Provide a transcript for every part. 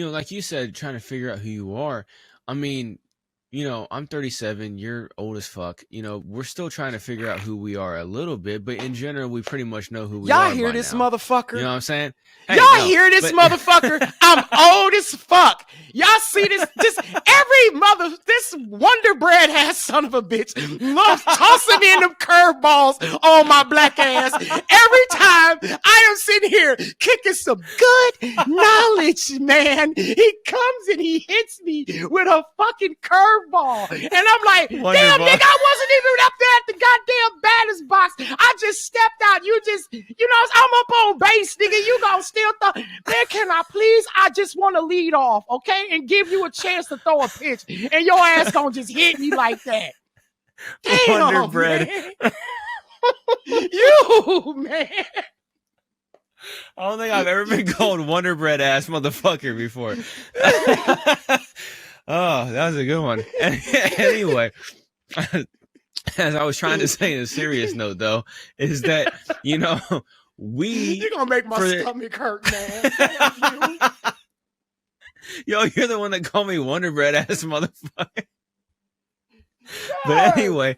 like you said, trying to figure out who you are. I mean, I'm 37, you're old as fuck. We're still trying to figure out who we are a little bit, but in general, we pretty much know who we Y'all are hear by this now. motherfucker? You know what I'm saying? Hey, Y'all hear this motherfucker? I'm old as fuck. Y'all see this? This Wonder Bread ass son of a bitch loves tossing in them curveballs on my black ass every time I am sitting here kicking some good knowledge, man. He comes and he hits me with a fucking curveball, and I'm like, damn, nigga, I wasn't even up there at the goddamn batter's box. I just stepped out. I'm up on base, nigga. You gonna still throw? Man, can I please? I just want to lead off, okay, and give you a chance to throw a pitch, and your ass gonna just hit me like that. Damn, Wonder Bread. Man. You, man. I don't think I've ever been called Wonder Bread ass motherfucker before. Oh, that was a good one. Anyway, as I was trying to say in a serious note, though, is that, you're gonna make my stomach hurt, man. Yo, you're the one that called me Wonder Bread ass motherfucker. But anyway,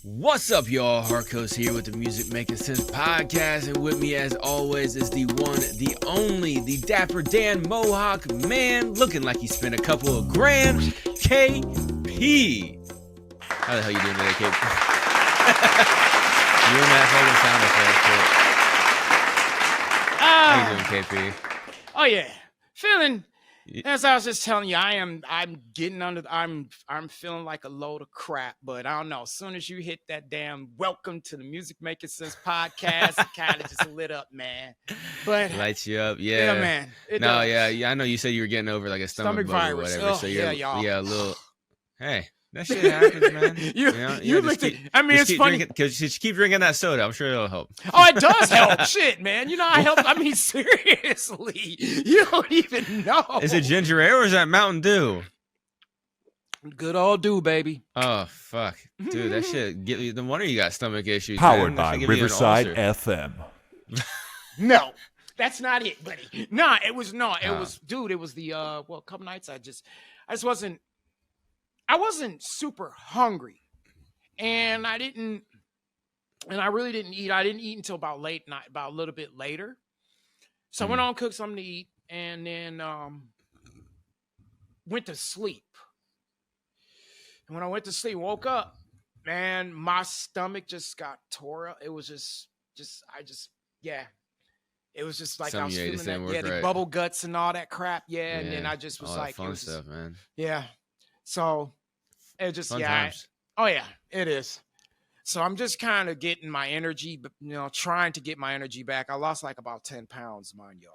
what's up, y'all? Harkos here with the Music Making Sense podcast, and with me, as always, is the one, the only, the Dapper Dan Mohawk man, looking like he spent a couple of grand, KP. How the hell you doing today, KP? You and that fucking sound effect. How you doing, KP? Oh yeah, feeling. As I was just telling you, I'm getting under. I'm feeling like a load of crap, but I don't know. As soon as you hit that damn welcome to the Music Making Sense podcast, it kind of just lit up, man. But lights you up, yeah, man. Yeah. I know you said you were getting over like a stomach bug virus or whatever. So you're, y'all. Yeah, a little. Hey. That shit happens, man. It's funny because you keep drinking that soda. I'm sure it'll help. Oh, it does help. Shit, man. I help. I mean, seriously, you don't even know. Is it ginger ale or is that Mountain Dew? Good old Dew, baby. Oh fuck, dude, that shit get you. No wonder you got stomach issues. Powered by Riverside FM. No, that's not it, buddy. Nah, it was not. It was, dude. It was the a couple nights. I just wasn't. I wasn't super hungry, and I really didn't eat. I didn't eat until about late night, about a little bit later. So I went on, cooked something to eat, and then went to sleep. And when I went to sleep, woke up, man, my stomach just got tore up. It was yeah. It was just like I was feeling that, the bubble guts and all that crap, yeah. And then I just was like, fun stuff, man. Yeah. So it just, fun yeah. times. It is. So I'm just kind of getting my energy, trying to get my energy back. I lost like about 10 pounds, mind y'all.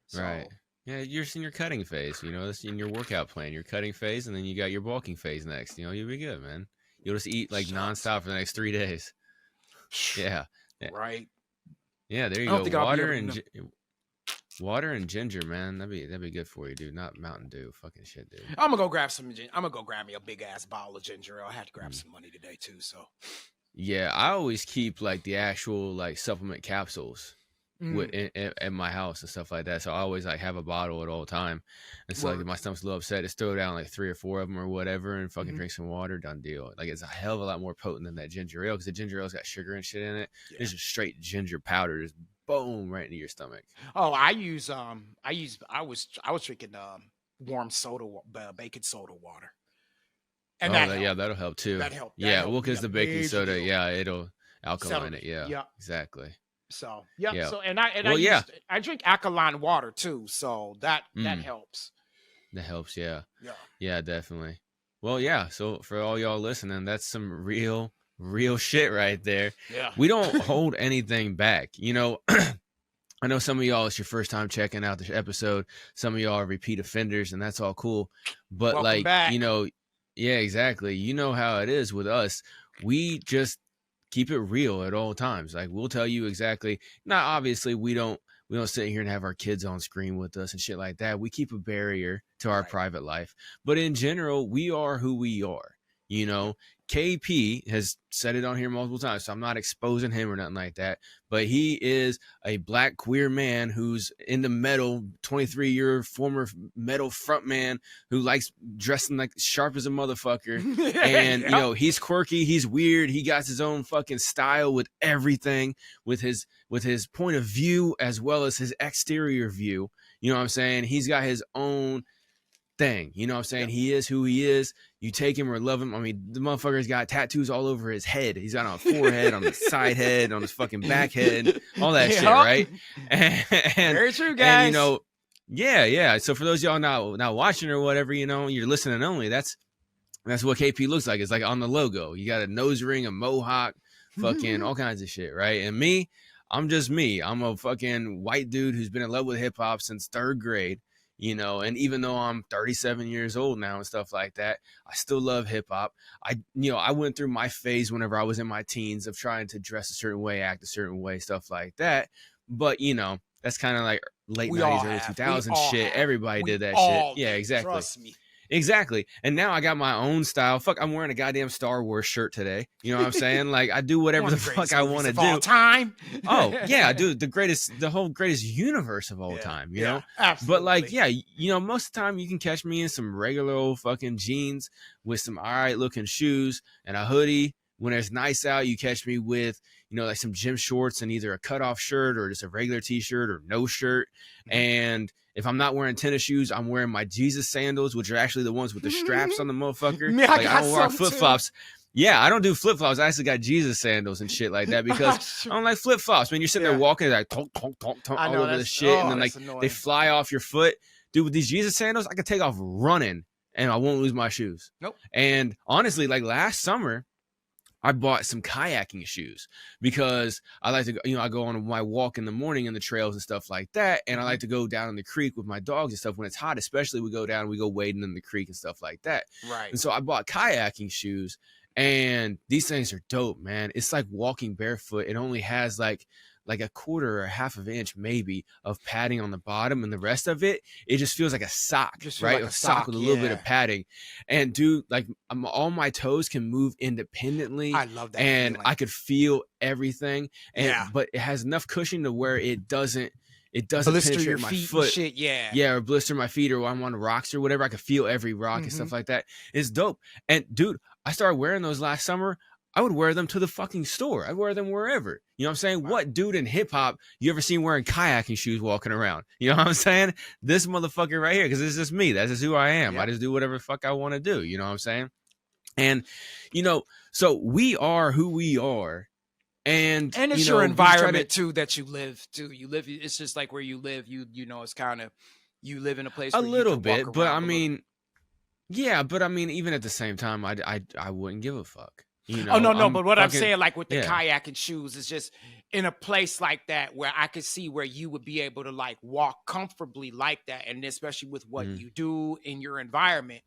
So, right. Yeah, you're in your cutting phase. That's in your workout plan. Your cutting phase, and then you got your bulking phase next. You'll be good, man. You'll just eat like nonstop for the next 3 days. Yeah. Right. Yeah, there you go. Water and ginger, man. That'd be good for you, dude. Not Mountain Dew. Fucking shit, dude. I'm gonna go grab some. I'm gonna go grab me a big ass bottle of ginger ale. I have to grab some money today too. So. Yeah, I always keep like the actual like supplement capsules in my house and stuff like that. So I always like have a bottle at all time. And so like if my stomach's a little upset, just throw down like 3 or 4 of them or whatever, and fucking drink some water. Done deal. Like it's a hell of a lot more potent than that ginger ale because the ginger ale's got sugar and shit in it. Yeah. It's just straight ginger powder, just boom right into your stomach. Oh, I was drinking warm soda, baking soda water. And that'll help too. That helped. Well, because the baking soda, it'll alkaline it. Yeah, exactly. So So I drink alkaline water too. So that helps. That helps. Yeah, definitely. Well, yeah. So for all y'all listening, that's some real shit right there. Yeah. We don't hold anything back. I know some of y'all, it's your first time checking out this episode. Some of y'all are repeat offenders, and that's all cool. But welcome back. Yeah, exactly. You know how it is with us. We just keep it real at all times. Like we'll tell you exactly. Not obviously we don't sit here and have our kids on screen with us and shit like that. We keep a barrier to our private life. But in general, we are who we are. KP has said it on here multiple times, so I'm not exposing him or nothing like that. But he is a black queer man who's into metal, 23-year former metal frontman who likes dressing like sharp as a motherfucker. And you know, he's quirky, he's weird, he got his own fucking style with everything, with his point of view as well as his exterior view. You know what I'm saying? He's got his own thing. You know what I'm saying? He is who he is. You take him or love him. I mean, the motherfucker's got tattoos all over his head. He's got on a forehead, on the side head, on his fucking back head, all that shit, right? And very true, guys. And, you know, yeah. So for those of y'all not watching or whatever, you know, you're listening only. That's what KP looks like. It's like on the logo. You got a nose ring, a mohawk, fucking all kinds of shit, right? And me, I'm just me. I'm a fucking white dude who's been in love with hip hop since 3rd grade. You know, and even though I'm 37 years old now and stuff like that, I still love hip hop. I went through my phase whenever I was in my teens of trying to dress a certain way, act a certain way, stuff like that. But, you know, that's kind of like late 90s, early 2000s shit. Everybody did that shit. Yeah, exactly. Trust me. Exactly. And now I got my own style. Fuck, I'm wearing a goddamn Star Wars shirt today. You know what I'm saying? Like, I do whatever the fuck I want to do. All time. Oh, yeah, dude, the whole greatest universe of all time, you know? Absolutely. But like, yeah, you know, most of the time you can catch me in some regular old fucking jeans with some all right looking shoes and a hoodie. When it's nice out, you catch me with, you know, like some gym shorts and either a cutoff shirt or just a regular t-shirt or no shirt. And if I'm not wearing tennis shoes, I'm wearing my Jesus sandals, which are actually the ones with the straps on the motherfucker. Like, I don't wear flip-flops. Yeah, I don't do flip-flops. I actually got Jesus sandals and shit like that because I don't like flip-flops. Man, you're sitting there walking like tonk, tonk, tonk, tonk, all over the shit. And then like annoying. They fly off your foot. Dude, with these Jesus sandals, I could take off running and I won't lose my shoes. Nope. And honestly, like last summer, I bought some kayaking shoes because I like to go, you know, I go on my walk in the morning in the trails and stuff like that. And I like to go down in the creek with my dogs and stuff when it's hot, especially we go down and we go wading in the creek and stuff like that. Right. And so I bought kayaking shoes and these things are dope, man. It's like walking barefoot. It only has like a quarter or a half of an inch maybe of padding on the bottom, and the rest of it just feels like a sock, right? Like a sock with a little bit of padding. And dude, like all my toes can move independently. I love that. And feeling. I could feel everything. And but it has enough cushion to where it doesn't blister penetrate your my feet foot. And shit, yeah. Yeah, or blister my feet, or I'm on rocks or whatever. I could feel every rock and stuff like that. It's dope. And dude, I started wearing those last summer. I would wear them to the fucking store. I'd wear them wherever. You know what I'm saying? Wow. What dude in hip hop you ever seen wearing kayaking shoes walking around? You know what I'm saying? This motherfucker right here, because it's just me. That's just who I am. Yep. I just do whatever the fuck I want to do. You know what I'm saying? And, you know, so we are who we are. And it's your environment too that you live too. You live. It's just like where you live. You know, it's kind of you live in a place a where little you can bit, walk but around I mean, yeah, but I mean, even at the same time, I wouldn't give a fuck. You know, no. But what I'm saying, like with the kayaking shoes, is just in a place like that where I could see where you would be able to like walk comfortably like that, and especially with what you do in your environment.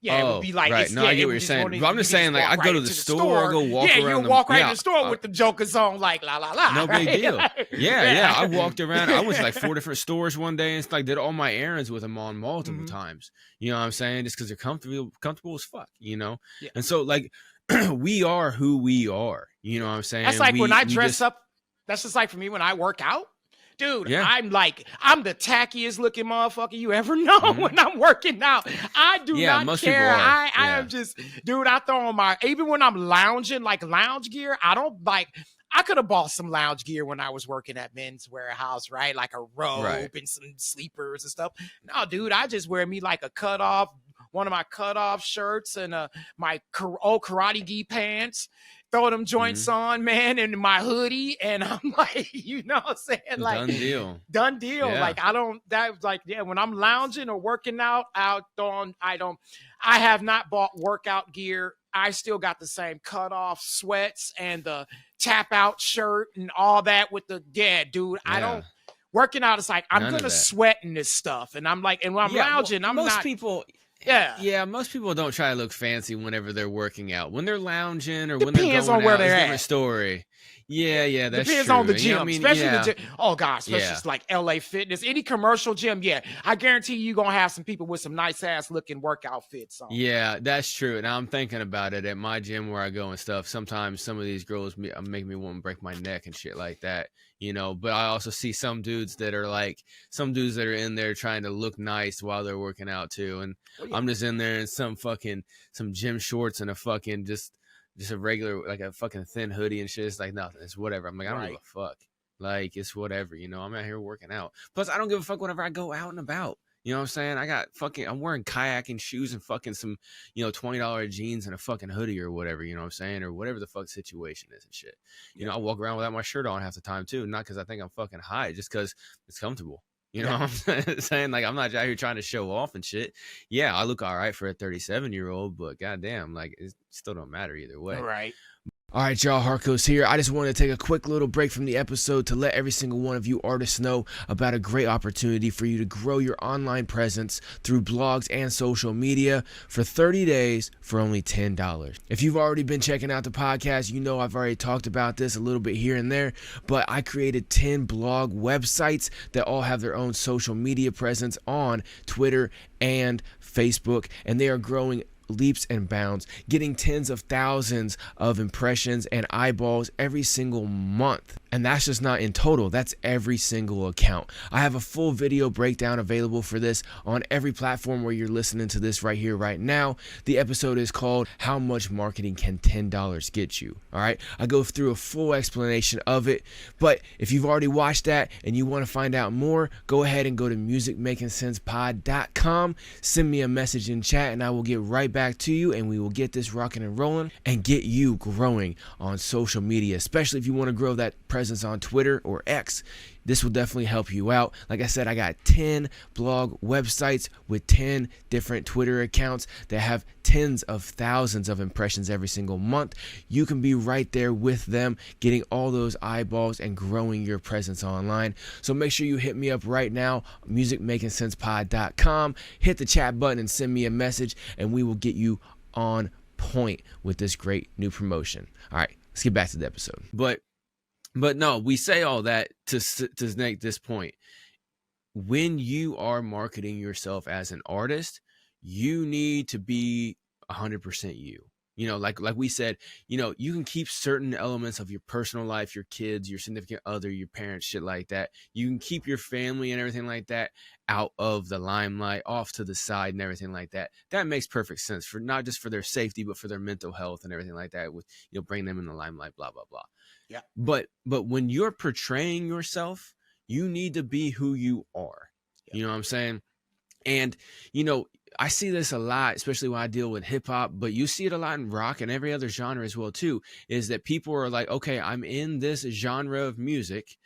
Yeah, it would be like, right. No, I get what you're saying. But I'm just saying, like, I go to the store, I go walk around. Yeah, you walk right in the store with the Jokers on, like, la, la, la. No big deal. Yeah. I walked around. I went to like 4 different stores one day and like did all my errands with them on multiple times. You know what I'm saying? Just because they're comfortable as fuck, you know? Yeah. And so, like, we are who we are. You know what I'm saying? That's like when I dress up. That's just like for me when I work out. Dude, I'm the tackiest looking motherfucker you ever know when I'm working out. I do not care. I am just, dude, I throw on even when I'm lounging, like lounge gear, I could have bought some lounge gear when I was working at Men's Warehouse, right? Like a robe and some sleepers and stuff. No, dude, I just wear me like one of my cutoff shirts and my old karate gi pants. Throw them joints on, man, and my hoodie, and I'm like, you know what I'm saying? Like, done deal. Yeah. Like, when I'm lounging or working out, I have not bought workout gear. I still got the same cutoff sweats and the tap out shirt and all that with dude, I don't. Working out, it's like, I'm going to sweat in this stuff. And I'm like, and when I'm lounging, most people don't try to look fancy whenever they're working out. When they're lounging or when they're going out, it's a different story. Yeah, that's Depends true. on the And, gym, especially the gym. Oh gosh, especially Yeah. just like LA Fitness, any commercial gym. Yeah, I guarantee you gonna have some people with some nice ass looking workout fits on. Yeah, that's true. And I'm thinking about it at my gym where I go and stuff. Sometimes some of these girls make me want to break my neck and shit like that, you know. But I also see some dudes that are in there trying to look nice while they're working out too. And I'm just in there in some gym shorts and a fucking just a regular, like a fucking thin hoodie and shit. It's like nothing. It's whatever. I'm like, I don't give a fuck. Like, it's whatever, you know. I'm out here working out. Plus, I don't give a fuck whenever I go out and about. You know what I'm saying? I'm wearing kayaking shoes and fucking some, you know, $20 jeans and a fucking hoodie or whatever, you know what I'm saying? Or whatever the fuck situation is and shit. You know, I walk around without my shirt on half the time too. Not because I think I'm fucking high, just because it's comfortable. You know what I'm saying? Like, I'm not out here trying to show off and shit. Yeah, I look all right for a 37-year-old, but goddamn, like, it still don't matter either way. Right. All right, y'all, Harkos here. I just wanted to take a quick little break from the episode to let every single one of you artists know about a great opportunity for you to grow your online presence through blogs and social media for 30 days for only $10. If you've already been checking out the podcast, you know I've already talked about this a little bit here and there, but I created 10 blog websites that all have their own social media presence on Twitter and Facebook, and they are growing leaps and bounds, getting tens of thousands of impressions and eyeballs every single month. And that's just not in total, that's every single account. I have a full video breakdown available for this on every platform where you're listening to this right here, right now. The episode is called How Much Marketing Can $10 Get You? All right, I go through a full explanation of it, but if you've already watched that and you want to find out more, go ahead and go to musicmakingsensepod.com, send me a message in chat, and I will get right back to you, and we will get this rocking and rolling and get you growing on social media, especially if you want to grow that presence on Twitter or X. This will definitely help you out. Like I said, I got 10 blog websites with 10 different Twitter accounts that have tens of thousands of impressions every single month. You can be right there with them, getting all those eyeballs and growing your presence online. So make sure you hit me up right now, musicmakingsensepod.com. Hit the chat button and send me a message, and we will get you on point with this great new promotion. All right, let's get back to the episode. But no, we say all that to make this point. When you are marketing yourself as an artist, you need to be 100% you. You know, like we said, you know, you can keep certain elements of your personal life, your kids, your significant other, your parents, shit like that. You can keep your family and everything like that out of the limelight, off to the side and everything like that. That makes perfect sense, for not just for their safety, but for their mental health and everything like that, with, you know, bring them in the limelight, blah, blah, blah. Yeah. But when you're portraying yourself, you need to be who you are. Yeah. You know what I'm saying? And, you know, I see this a lot, especially when I deal with hip hop, but you see it a lot in rock and every other genre as well too, is that people are like, okay, I'm in this genre of music,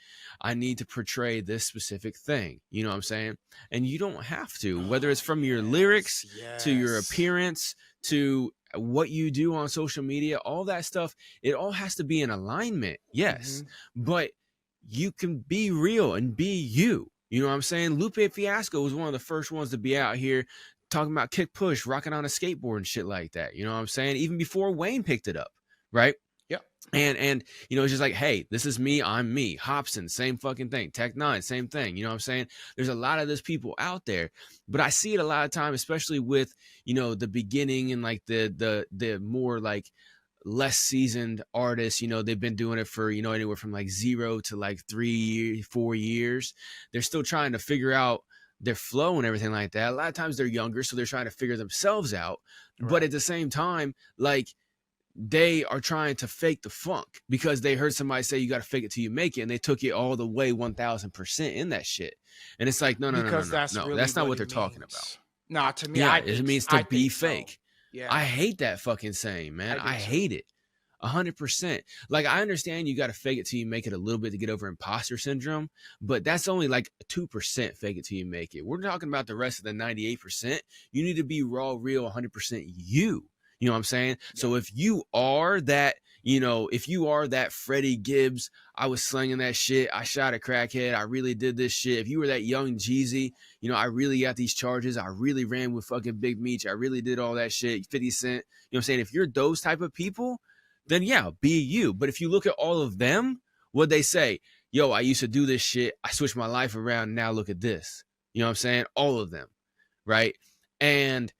I need to portray this specific thing. You know what I'm saying? And you don't have to, whether it's from your lyrics to your appearance to what you do on social media, all that stuff, it all has to be in alignment. Yes. But you can be real and be you. You know what I'm saying? Lupe Fiasco was one of the first ones to be out here talking about kick push, rocking on a skateboard and shit like that. You know what I'm saying? Even before Wayne picked it up, right? Yeah. And you know, it's just like, hey, this is me, I'm me. Hobson, same fucking thing. Tech N9ne, same thing. You know what I'm saying? There's a lot of those people out there, but I see it a lot of time, especially with, you know, the beginning and like the more like less seasoned artists. You know, they've been doing it for, you know, anywhere from like 0 to like 3, 4 years. They're still trying to figure out their flow and everything like that. A lot of times they're younger, so they're trying to figure themselves out. Right. But at the same time, like, they are trying to fake the funk because they heard somebody say you got to fake it till you make it, and they took it all the way 1000% in that shit. And it's like, no, that's not what they're talking about. No, to me, yeah, it means to be fake. So. Yeah, I hate that fucking saying, man. I hate it 100%. Like, I understand you got to fake it till you make it a little bit to get over imposter syndrome, but that's only like 2% fake it till you make it. We're talking about the rest of the 98%. You need to be raw, real, 100% you. You know what I'm saying? Yeah. So if you are that, you know, if you are that Freddie Gibbs, I was slinging that shit, I shot a crackhead, I really did this shit. If you were that young Jeezy, you know, I really got these charges, I really ran with fucking Big Meech, I really did all that shit, 50 Cent, you know what I'm saying? If you're those type of people, then yeah, be you. But if you look at all of them, what they say, yo, I used to do this shit, I switched my life around, now look at this. You know what I'm saying? All of them, right? And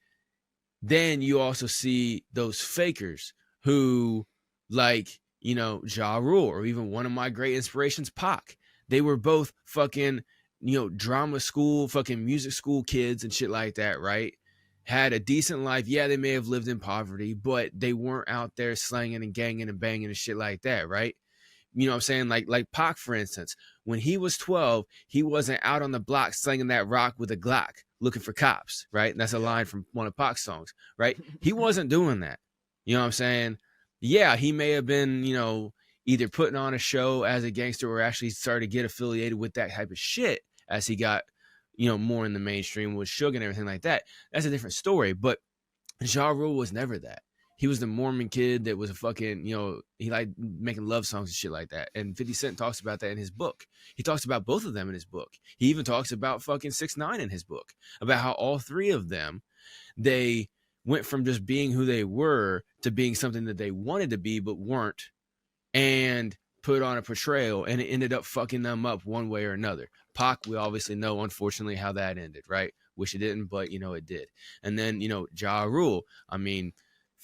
then you also see those fakers who, like, you know, Ja Rule, or even one of my great inspirations, Pac. They were both fucking, you know, drama school, fucking music school kids and shit like that, right? Had a decent life. Yeah, they may have lived in poverty, but they weren't out there slanging and ganging and banging and shit like that, right? You know what I'm saying? Like Pac, for instance, when he was 12, he wasn't out on the block slinging that rock with a Glock looking for cops, right? And that's a line from one of Pac's songs, right? He wasn't doing that. You know what I'm saying? Yeah, he may have been, you know, either putting on a show as a gangster or actually started to get affiliated with that type of shit as he got, you know, more in the mainstream with Suge and everything like that. That's a different story. But Ja Rule was never that. He was the Mormon kid that was a fucking, you know, he liked making love songs and shit like that. And 50 Cent talks about that in his book. He talks about both of them in his book. He even talks about fucking 6ix9ine in his book, about how all three of them, they went from just being who they were to being something that they wanted to be but weren't, and put on a portrayal, and it ended up fucking them up one way or another. Pac, we obviously know, unfortunately, how that ended, right? Wish it didn't, but, you know, it did. And then, you know, Ja Rule, I mean,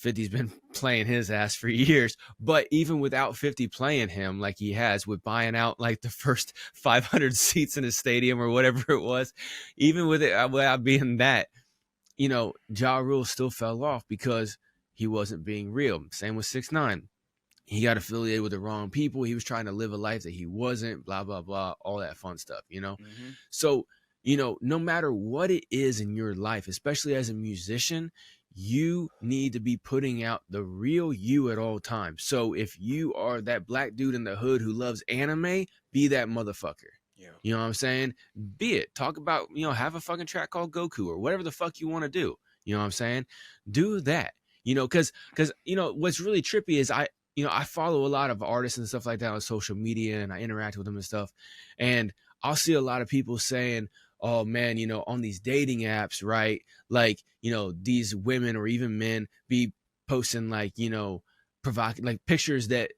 50's been playing his ass for years, but even without 50 playing him like he has, with buying out like the first 500 seats in a stadium or whatever it was, even with it without being that, you know, Ja Rule still fell off because he wasn't being real. Same with 6ix9ine. He got affiliated with the wrong people. He was trying to live a life that he wasn't, blah, blah, blah, all that fun stuff, you know? Mm-hmm. So, you know, no matter what it is in your life, especially as a musician, you need to be putting out the real you at all times. So if you are that black dude in the hood who loves anime, be that motherfucker. Yeah. You know what I'm saying? Be it. Talk about, you know, have a fucking track called Goku or whatever the fuck you want to do. You know what I'm saying? Do that. You know, because you know, what's really trippy is I follow a lot of artists and stuff like that on social media, and I interact with them and stuff. And I'll see a lot of people saying, oh man, you know, on these dating apps, right? Like, you know, these women or even men be posting like, you know, provocative, like pictures that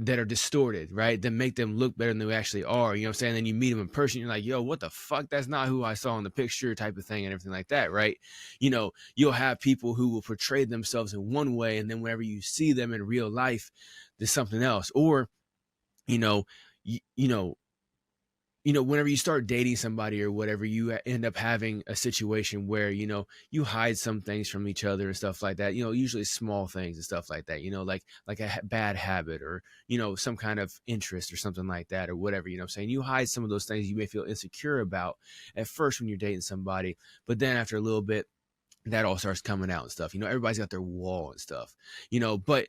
are distorted, right? That make them look better than they actually are. You know what I'm saying? Then you meet them in person, you're like, yo, what the fuck? That's not who I saw in the picture, type of thing, and everything like that, right? You know, you'll have people who will portray themselves in one way, and then whenever you see them in real life, there's something else. Or, you know, whenever you start dating somebody or whatever, you end up having a situation where, you know, you hide some things from each other and stuff like that, you know, usually small things and stuff like that, you know, like a bad habit or, you know, some kind of interest or something like that or whatever, you know what I'm saying? You hide some of those things you may feel insecure about at first when you're dating somebody, but then after a little bit, that all starts coming out and stuff. You know, everybody's got their wall and stuff, you know, but,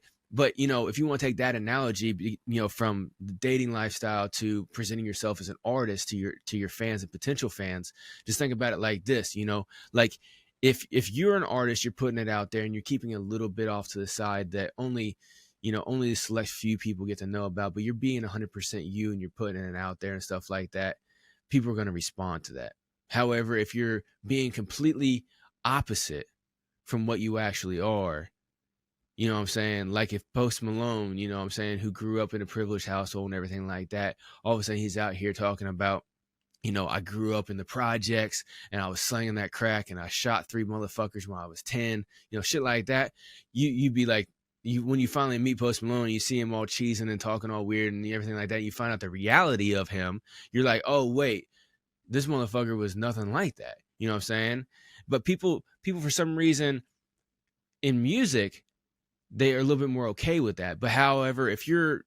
you know, if you want to take that analogy, you know, from the dating lifestyle to presenting yourself as an artist to your fans and potential fans, just think about it like this, you know, like if you're an artist, you're putting it out there and you're keeping a little bit off to the side that only a select few people get to know about, but you're being 100% you and you're putting it out there and stuff like that, people are going to respond to that. However, if you're being completely opposite from what you actually are, you know what I'm saying? Like if Post Malone, you know what I'm saying, who grew up in a privileged household and everything like that, all of a sudden he's out here talking about, you know, I grew up in the projects and I was slinging that crack and I shot 3 motherfuckers when I was 10, you know, shit like that. You'd be like, when you finally meet Post Malone, you see him all cheesing and talking all weird and everything like that, you find out the reality of him. You're like, oh, wait, this motherfucker was nothing like that. You know what I'm saying? But people for some reason in music, they are a little bit more okay with that. But however, if you're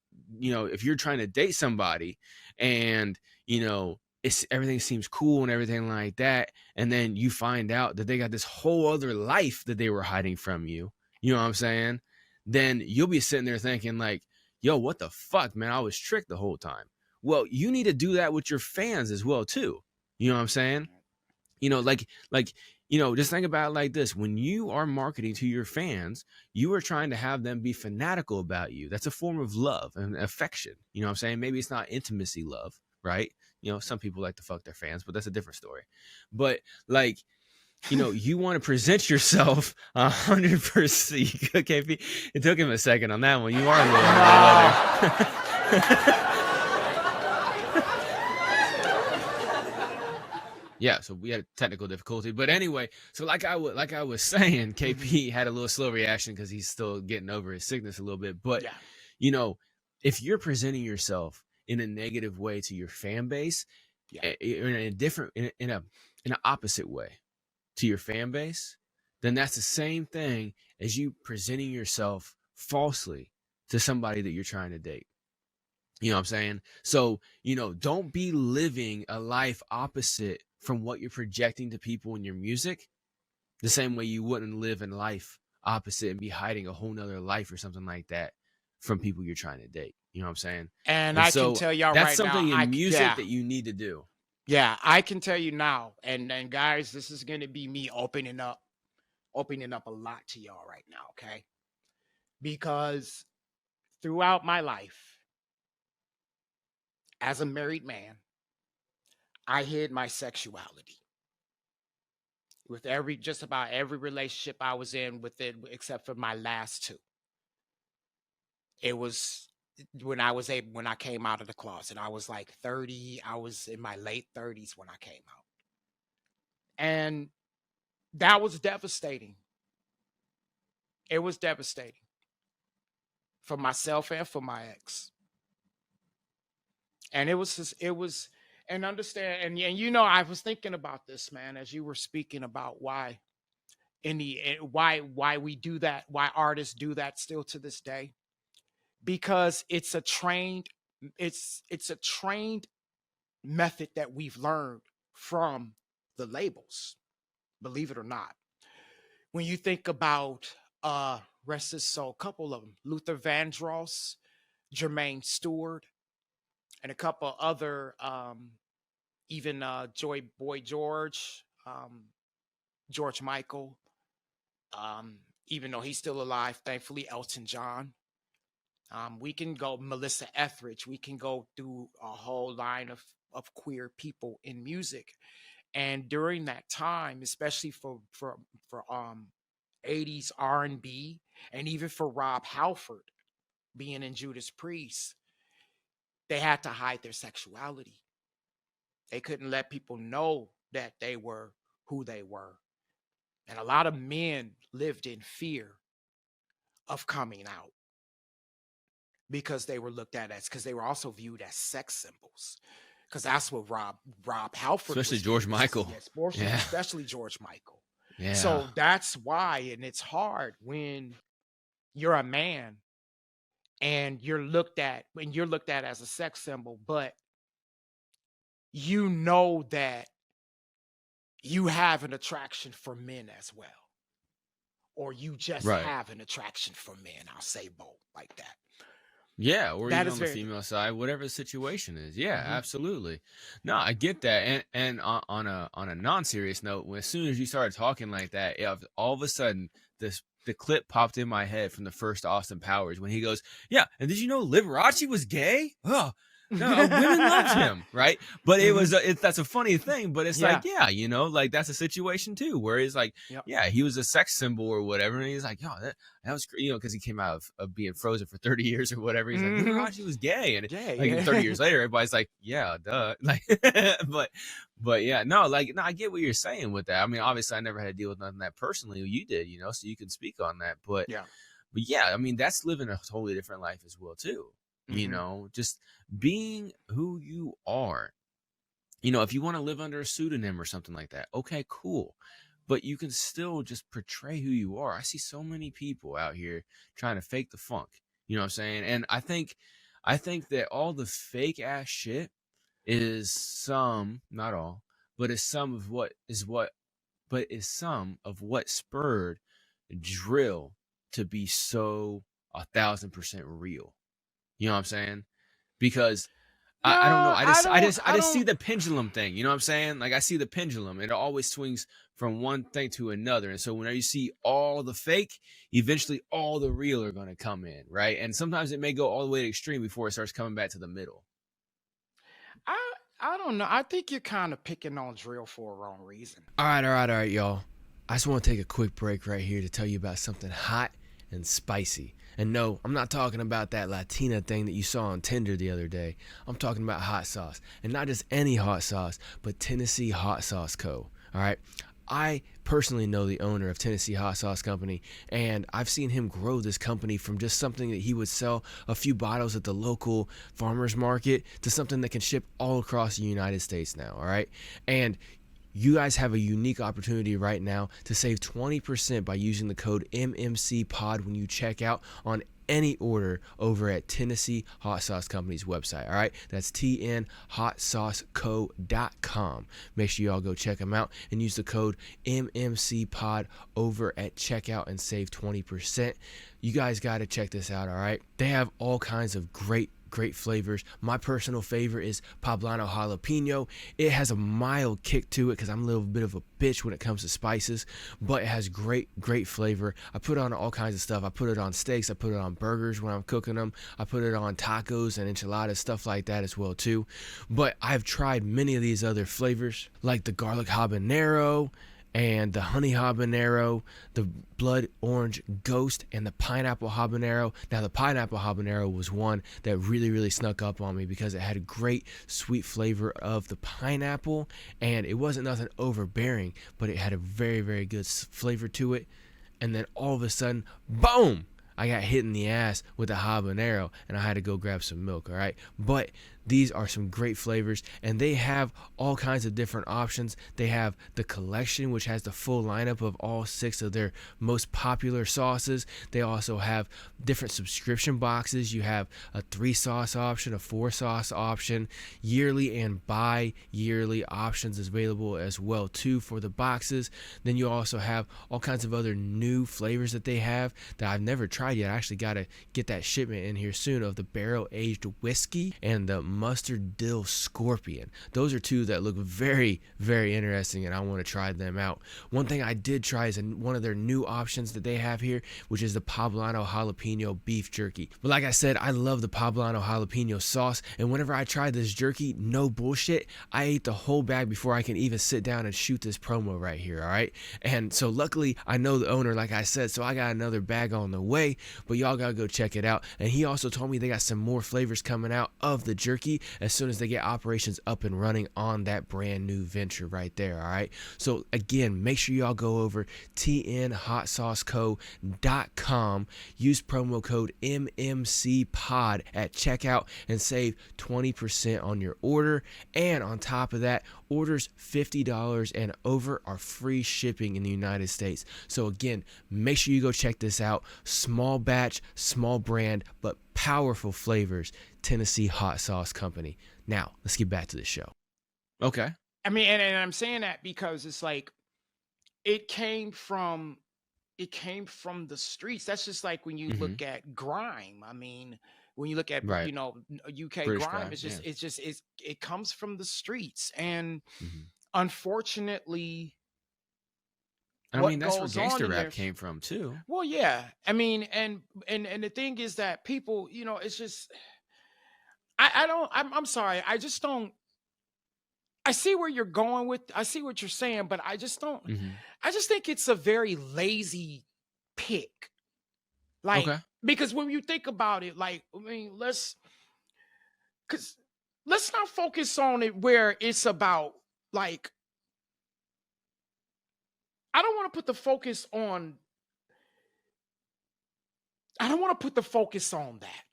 trying to date somebody and, you know, everything seems cool and everything like that, and then you find out that they got this whole other life that they were hiding from you, you know what I'm saying? Then you'll be sitting there thinking like, yo, what the fuck, man? I was tricked the whole time. Well, you need to do that with your fans as well, too. You know what I'm saying? You know, like, you know, just think about it like this. When you are marketing to your fans, you are trying to have them be fanatical about you. That's a form of love and affection. You know what I'm saying? Maybe it's not intimacy love, right? You know, some people like to fuck their fans, but that's a different story. But like, you want to present yourself 100%. Okay, it took him a second on that one. You are a little under the weather. Yeah, so we had a technical difficulty, but anyway, so like I was saying, KP had a little slow reaction because he's still getting over his sickness a little bit. But if you're presenting yourself in a negative way to your fan base, in a different, in an opposite way to your fan base, then that's the same thing as you presenting yourself falsely to somebody that you're trying to date. You know what I'm saying? So, don't be living a life opposite from what you're projecting to people in your music, the same way you wouldn't live in life opposite and be hiding a whole nother life or something like that from people you're trying to date. You know what I'm saying? And I can tell y'all right now, that's something in music that you need to do. Yeah, I can tell you now, and guys, this is going to be me opening up a lot to y'all right now, okay? Because throughout my life, as a married man, I hid my sexuality with just about every relationship I was in with it, except for my last two. It was when I came out of the closet. I was like 30. I was in my late 30s when I came out. And that was devastating. It was devastating for myself and for my ex. And and understand, and I was thinking about this, man, as you were speaking about why we do that, why artists do that still to this day. Because it's a trained method that we've learned from the labels, believe it or not. When you think about rest his soul, a couple of them, Luther Vandross, Jermaine Stewart, and a couple other, even Joy Boy George, George Michael, even though he's still alive, thankfully, Elton John. We can go Melissa Etheridge. We can go through a whole line of queer people in music. And during that time, especially for 80s R&B, and even for Rob Halford being in Judas Priest, they had to hide their sexuality. They couldn't let people know that they were who they were. And a lot of men lived in fear of coming out because they were looked at because they were also viewed as sex symbols. Because that's what Rob Halford, especially George Michael. Yes, especially George Michael. Yeah. So that's why, and it's hard when you're a man and you're looked at as a sex symbol, but you know that you have an attraction for men as well. Or you just have an attraction for men. I'll say both like that. Yeah, or even on the female side, whatever the situation is. Yeah, absolutely. No, I get that. And on a non-serious note, as soon as you started talking like that, all of a sudden the clip popped in my head from the first Austin Powers when he goes, "Yeah, and did you know Liberace was gay?" Oh, no, women loved him, right? But it was that's a funny thing, but it's like, like that's a situation too, where he's like, he was a sex symbol or whatever, and he's like, that was, because he came out of being frozen for 30 years or whatever. He's like, Liberace was gay, and 30 years later, everybody's like, yeah, duh, like, but yeah, no, I get what you're saying with that. I mean, obviously, I never had to deal with nothing that personally. You did, so you can speak on that, but yeah, I mean, that's living a totally different life as well too. Just being who you are. If you want to live under a pseudonym or something like that, okay, cool. But you can still just portray who you are. I see so many people out here trying to fake the funk. You know what I'm saying? And I think that all the fake ass shit is some, not all, but is some of what spurred drill to be so 1,000% real. You know what I'm saying? Because I don't know. I just see the pendulum thing. You know what I'm saying? Like I see the pendulum. It always swings from one thing to another. And so whenever you see all the fake, eventually all the real are going to come in, right? And sometimes it may go all the way to extreme before it starts coming back to the middle. I don't know. I think you're kind of picking on drill for a wrong reason. All right, y'all. I just want to take a quick break right here to tell you about something hot and spicy. And no, I'm not talking about that Latina thing that you saw on Tinder the other day. I'm talking about hot sauce. And not just any hot sauce, but Tennessee Hot Sauce Co. All right? I personally know the owner of Tennessee Hot Sauce Company, and I've seen him grow this company from just something that he would sell a few bottles at the local farmer's market to something that can ship all across the United States now, all right? And you guys have a unique opportunity right now to save 20% by using the code MMCPOD when you check out on any order over at Tennessee Hot Sauce Company's website. All right, that's tnhotsauceco.com. Make sure y'all go check them out and use the code MMCPOD over at checkout and save 20%. You guys got to check this out. All right, they have all kinds of great flavors. My personal favorite is Poblano Jalapeno. It has a mild kick to it because I'm a little bit of a bitch when it comes to spices, but it has great flavor. I put it on all kinds of stuff. I put it on steaks. I put it on burgers when I'm cooking them. I put it on tacos and enchiladas, stuff like that as well too. But I've tried many of these other flavors like the garlic habanero and the honey habanero, the blood orange ghost, and the pineapple habanero. Now the pineapple habanero was one that really snuck up on me because it had a great sweet flavor of the pineapple, and it wasn't nothing overbearing, but it had a very good flavor to it. And then all of a sudden, boom, I got hit in the ass with a habanero, and I had to go grab some milk, all right? But these are some great flavors, and they have all kinds of different options. They have the collection, which has the full lineup of all 6 of their most popular sauces. They also have different subscription boxes. You have a 3-sauce option, a 4-sauce option, yearly and bi-yearly options available as well too for the boxes. Then you also have all kinds of other new flavors that they have that I've never tried yet. I actually got to get that shipment in here soon of the barrel-aged whiskey and the mustard dill scorpion. Those are 2 that look very interesting, and I want to try them out. One thing I did try is one of their new options that they have here, which is the Poblano Jalapeno beef jerky. But like I said, I love the Poblano Jalapeno sauce, and whenever I tried this jerky, no bullshit, I ate the whole bag before I can even sit down and shoot this promo right here, all right? And so luckily, I know the owner, like I said, so I got another bag on the way, but y'all gotta go check it out. And he also told me they got some more flavors coming out of the jerky as soon as they get operations up and running on that brand new venture right there, all right? So again, make sure y'all go over tnhotsauceco.com, use promo code MMCPOD at checkout and save 20% on your order. And on top of that, orders $50 and over are free shipping in the United States. So again, make sure you go check this out. Small batch, small brand, but powerful flavors. Tennessee Hot Sauce Company. Now, let's get back to the show. Okay. I mean, and I'm saying that because it's like it came from the streets. That's just like when you look at grime. I mean, when you look at Right. you know UK British grime, grime, it comes from the streets, and unfortunately, I what mean, that's where goes on gangster in rap there. came from too. Well, yeah. I mean, and the thing is that people, it's just I'm sorry. I just don't. I see where you're going with. I see what you're saying, but I just don't. I just think it's a very lazy pick. Like, Okay. because when you think about it, like, I mean, let's not focus on it where it's about, like, I don't want to put the focus on that.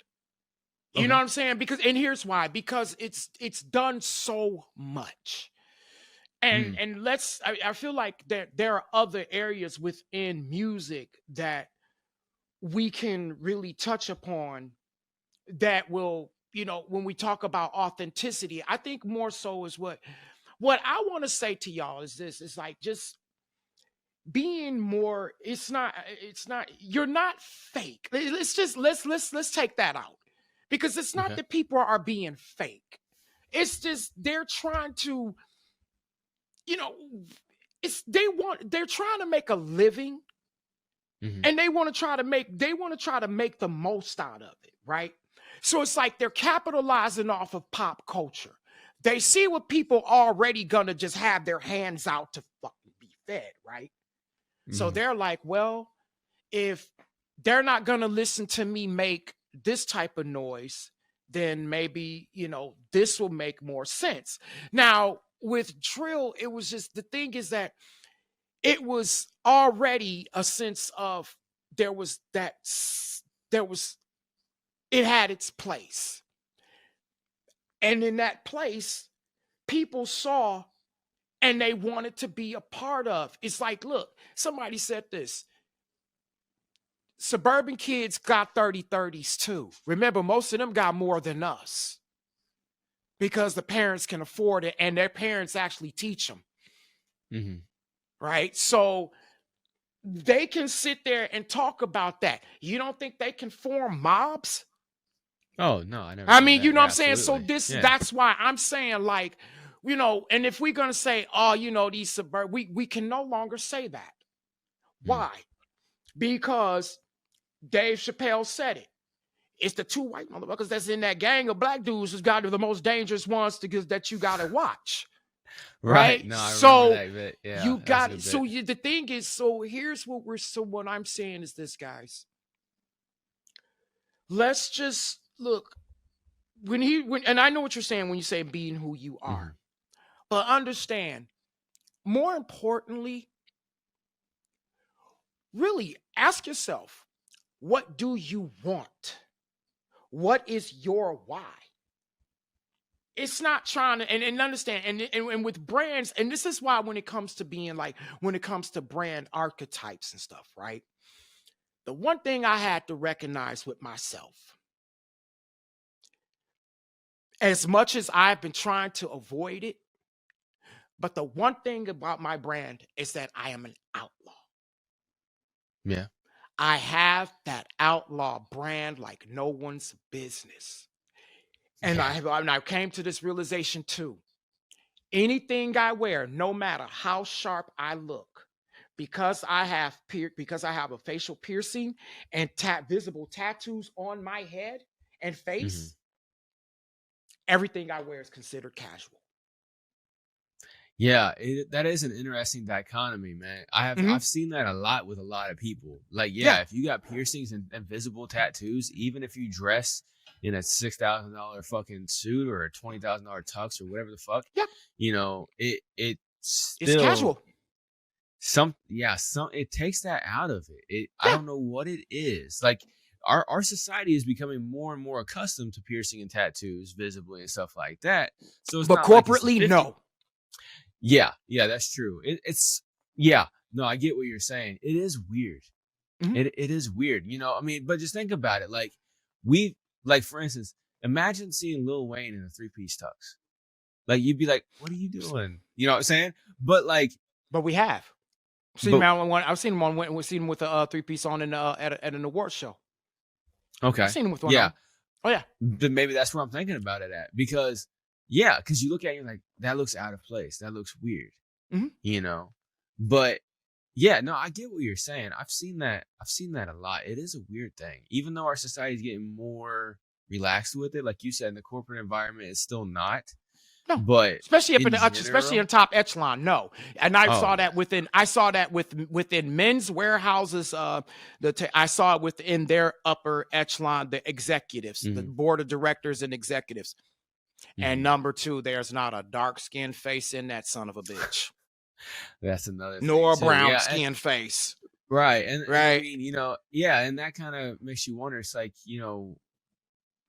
You know what I'm saying? And here's why. Because it's done so much. And I feel like there are other areas within music that we can really touch upon that will, when we talk about authenticity. I think more so is what I want to say to y'all is this. It's like, just being more, it's not, you're not fake. Let's take that out. Because it's not that people are being fake. It's just they're trying to, they're trying to make a living, and they want to try to make the most out of it, right? So it's like they're capitalizing off of pop culture. they see what people already gonna just have their hands out to fucking be fed, right? So they're like, well, if they're not gonna listen to me make this type of noise, then maybe, this will make more sense. Now, with drill, it was just, the thing is that it was already a sense of it had its place. And in that place, people saw and they wanted to be a part of. It's like, look, somebody said this. Suburban kids got 30-30s too. Remember, most of them got more than us because the parents can afford it and their parents actually teach them. Mm-hmm. Right? So they can sit there and talk about that. You don't think they can form mobs? Oh, no, I never. I mean, you know what I'm saying? Absolutely. So that's why I'm saying, like, and if we're going to say, oh, these suburban, we can no longer say that. Why? Because Dave Chappelle said it. It's the two white motherfuckers that's in that gang of black dudes who's got the most dangerous ones that you got to watch. Right? No, I so remember that bit. Yeah, you got it. So the thing is, here's what I'm saying is this, guys. Let's just look and I know what you're saying when you say being who you are, but understand, more importantly, really ask yourself, what do you want? What is your why? It's not trying to, and understand, and with brands, and this is why when it comes to brand archetypes and stuff, right? The one thing I had to recognize with myself, as much as I've been trying to avoid it, but the one thing about my brand is that I am an outlaw. Yeah. I have that outlaw brand like no one's business. And I came to this realization too. Anything I wear, no matter how sharp I look, because I have a facial piercing and visible tattoos on my head and face, everything I wear is considered casual. Yeah, that is an interesting dichotomy, man. I've seen that a lot with a lot of people. Like, if you got piercings and visible tattoos, even if you dress in a $6,000 fucking suit or a $20,000 tux or whatever the fuck, it's casual. It takes that out of it. I don't know what it is. Like, our society is becoming more and more accustomed to piercing and tattoos visibly and stuff like that. So, it's but not corporately, like no. Yeah, that's true. No, I get what you're saying. It is weird. It is weird, I mean, but just think about it. Like, for instance, imagine seeing Lil Wayne in a 3-piece tux. Like, you'd be like, what are you doing? You know what I'm saying? But we have. I've seen him on. We've seen him with a 3-piece on at an award show. Okay. I've seen him with one. Yeah. Oh yeah. But maybe that's where I'm thinking about it at, because you look at it, you're like, that looks out of place. That looks weird. But no, I get what you're saying. I've seen that a lot. It is a weird thing. Even though our society is getting more relaxed with it, like you said, in the corporate environment, it's still not. No, but especially in the top echelon, no. And I saw that within men's warehouses. I saw it within their upper echelon, the executives, the board of directors and executives. And number 2, there's not a dark skinned face in that son of a bitch. That's another thing. Nor a brown skinned face. Right. And right. I mean, and that kind of makes you wonder. It's like,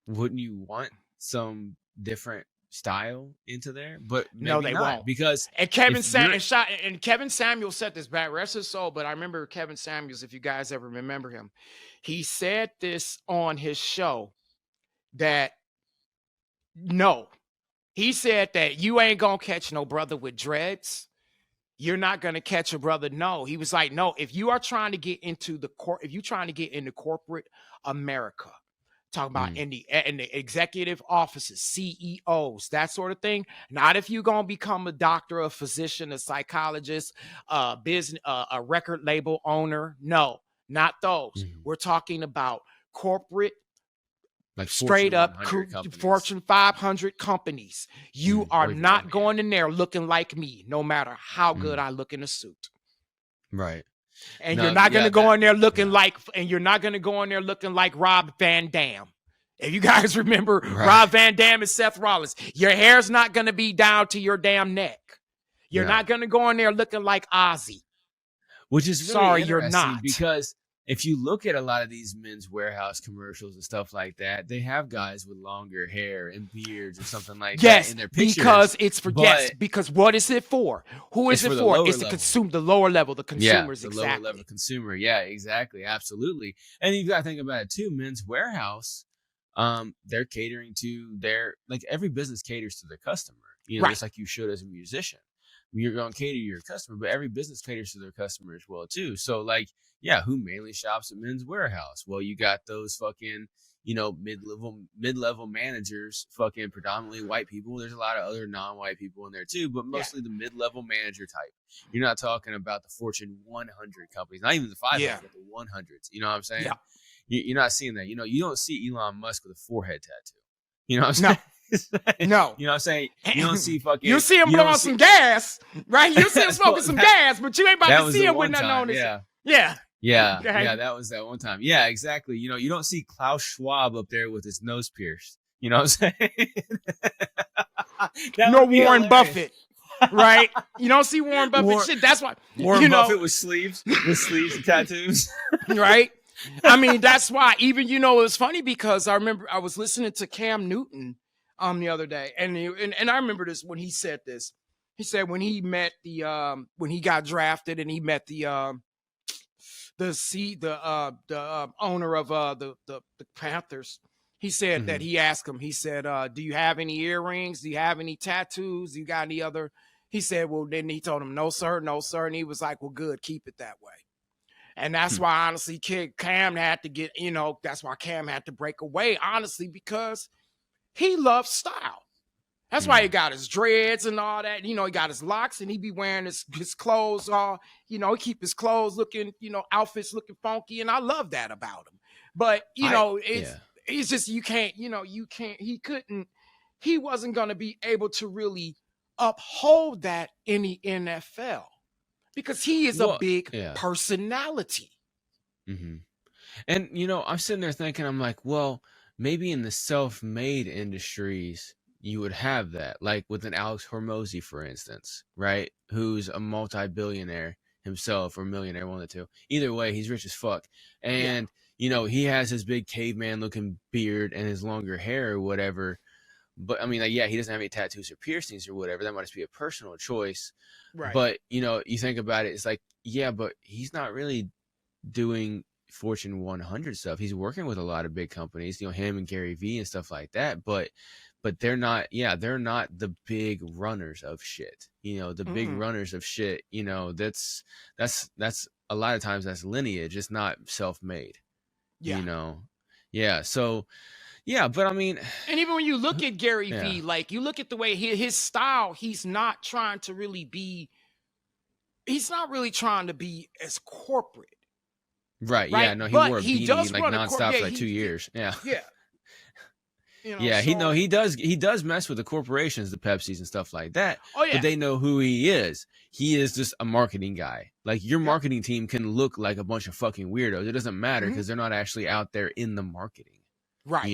wouldn't you want some different style into there? But maybe no, they won't, because Kevin Samuels said this back, rest his soul, but I remember Kevin Samuels, if you guys ever remember him, he said this on his show that he said that you ain't gonna catch no brother with dreads. You're not gonna catch a brother. No, he was like, no, if you are trying to get into corporate America, talking about in the executive offices, CEOs, that sort of thing. Not if you're gonna become a doctor, a physician, a psychologist, a record label owner. No, not those. We're talking about corporate Like straight Fortune up 100 companies. Fortune 500 companies. You are or even not more, going in there looking like me, no matter how good Mm. I look in a suit. Right. And No, you're not going to yeah, go that- in there looking yeah. like, and you're not going to go in there looking like Rob Van Dam. If you guys remember Right. Rob Van Dam and Seth Rollins, your hair's not going to be down to your damn neck. You're Yeah. not going to go in there looking like Ozzy. Which is really Sorry, you're interesting not. because if you look at a lot of these Men's Warehouse commercials and stuff like that, they have guys with longer hair and beards or something like Yes, that in their pictures. because it's for yes. but Because what is it for? Who is it's it for the for? lower It's to level. consume the lower level, the consumers. the Exactly. lower level consumer. Yeah, exactly, absolutely. And you've got to think about it too. Men's Warehouse, they're catering to their, like, every business caters to their customer. You know, Right. just like you should as a musician. You're going to cater to your customer, but every business caters to their customer as well too. So, like, yeah, who mainly shops at Men's Warehouse? Well, you got those fucking, you know, mid-level managers, fucking predominantly white people. There's a lot of other non-white people in there too, but mostly the mid-level manager type. You're not talking about the Fortune 100 companies, not even the 500, but the 100s. You know what I'm saying? Yeah. You're not seeing that. You know, you don't see Elon Musk with a forehead tattoo. You know what I'm saying? No. You know what I'm saying? You don't see fucking. You see him you don't blowing see- some gas, right? You see him smoking Well, some that- gas, but you ain't about That to was see the him with one nothing time. on his. Yeah. Yeah. Yeah, Okay. yeah, that was that one time. Yeah, exactly. You know, you don't see Klaus Schwab up there with his nose pierced. You know what I'm saying? That No would be Warren hilarious. Buffett, right? You don't see Warren Buffett shit. That's why Warren you know, Buffett with sleeves and tattoos. right? I mean, that's why. Even it was funny because I remember I was listening to Cam Newton the other day, and I remember this when he said this. He said when he met when he got drafted and he met the owner of the Panthers. He said that he asked him, he said, do you have any earrings? Do you have any tattoos? Do you got any other? He said, well, then he told him, no, sir, no, sir. And he was like, well, good, keep it that way. And that's why, honestly, Cam had to get, that's why Cam had to break away, honestly, because he loves style. That's why he got his dreads and all that. He got his locks and he be wearing his clothes all, he keep his clothes looking, outfits looking funky. And I love that about him. But, it's just, he wasn't going to be able to really uphold that in the NFL because he is a big personality. Mm-hmm. And, I'm sitting there thinking, I'm like, well, maybe in the self-made industries, you would have that, like with an Alex Hormozy, for instance, right? Who's a multi-billionaire himself or millionaire, one of the two. Either way, he's rich as fuck. And, he has his big caveman looking beard and his longer hair or whatever. But I mean, like, he doesn't have any tattoos or piercings or whatever. That might just be a personal choice. Right. But, you think about it, it's like, but he's not really doing Fortune 100 stuff. He's working with a lot of big companies, him and Gary Vee and stuff like that. But they're not, they're not the big runners of shit. The big runners of shit, that's a lot of times that's lineage. It's not self-made, So, but I mean. And even when you look at Gary Vee, like you look at the way his style, he's not trying to be as corporate. Right. Right? Yeah. No, he But wore a he beanie does like run a nonstop for like 2 years. Yeah. He does mess with the corporations, the Pepsis and stuff like that. Oh yeah. But they know who he is. He is just a marketing guy. Like your marketing team can look like a bunch of fucking weirdos. It doesn't matter because they're not actually out there in the marketing. Right.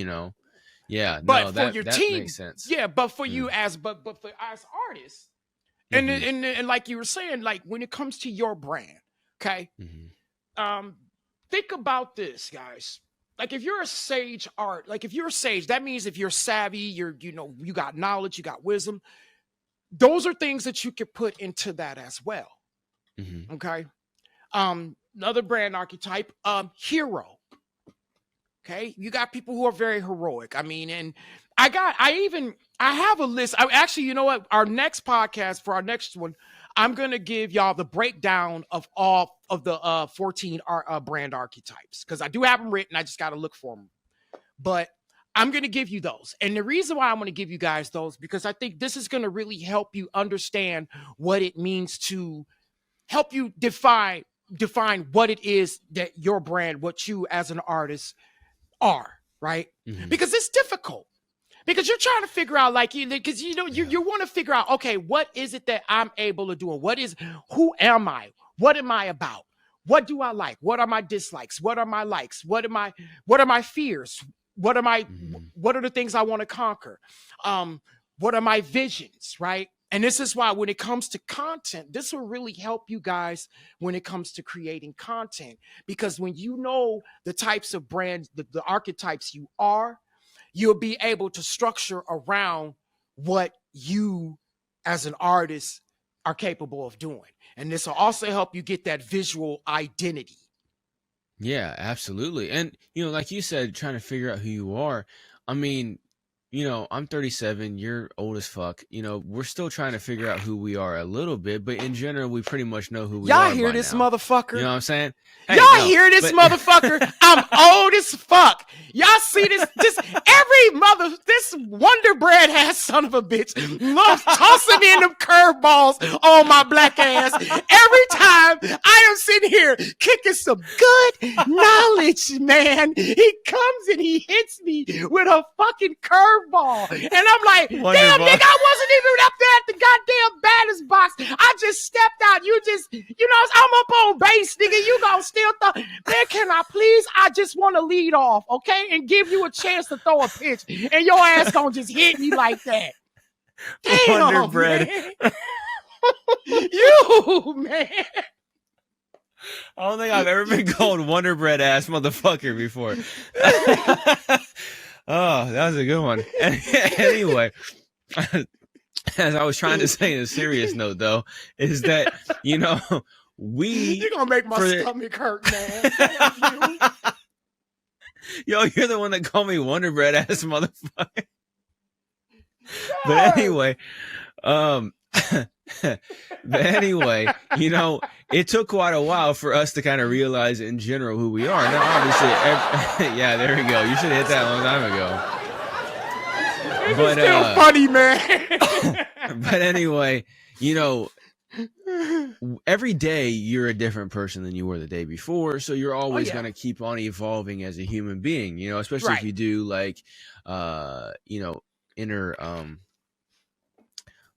Yeah. But no, for that, your that team, makes sense. Yeah, but for you as artists, and like you were saying, like when it comes to your brand, okay. Think about this, guys. Like if you're a sage, that means if you're savvy, you got knowledge, you got wisdom. Those are things that you could put into that as well. Okay. Another brand archetype, hero. Okay. You got people who are very heroic. I mean, and I have a list. Actually, you know what? Our next podcast, for our next one, I'm going to give y'all the breakdown of all of the 14 brand archetypes because I do have them written. I just got to look for them. But I'm going to give you those. And the reason why I'm going to give you guys those, because I think this is going to really help you understand what it means to help you define what it is that your brand, what you as an artist are, right? Mhm. Because it's difficult. Because you're trying to figure out, like, because you want to figure out, okay, what is it that I'm able to do, and who am I? What am I about? What do I like? What are my dislikes? What are my likes? What are my fears? What are the things I want to conquer? What are my visions, right? And this is why when it comes to content, this will really help you guys when it comes to creating content, because when you know the types of brands, the archetypes you are, you'll be able to structure around what you as an artist are capable of doing. And this will also help you get that visual identity. Yeah, absolutely. And, like you said, trying to figure out who you are. I mean, I'm 37, you're old as fuck. We're still trying to figure out who we are a little bit, but in general, we pretty much know who we are. Y'all hear this motherfucker? You know what I'm saying? Hey, Y'all hear this motherfucker? I'm old as fuck. Y'all see this this Wonder Bread ass son of a bitch loves tossing in them curveballs on my black ass every time I am sitting here kicking some good knowledge, man. He comes and he hits me with a fucking curveball. And I'm like, damn, nigga, I wasn't even up there at the goddamn batter's box. I just stepped out. You just, I'm up on base, nigga. You gonna still throw. Man, can I please? I just want to lead off, okay? And give you a chance to throw a pitch. And your ass gonna just hit me like that. Damn, Wonder Bread. Man. You, man. I don't think I've ever been called Wonder Bread ass motherfucker before. Oh, that was a good one. Anyway, as I was trying to say in a serious note, though, is that, you're gonna make my stomach hurt, man. Yo, you're the one that called me Wonder Bread ass motherfucker. But anyway, it took quite a while for us to kind of realize in general who we are. Now, obviously, yeah, there we go. You should have hit that a long time ago. But still funny, man. But anyway, every day you're a different person than you were the day before, so you're always going to keep on evolving as a human being, especially if you do like inner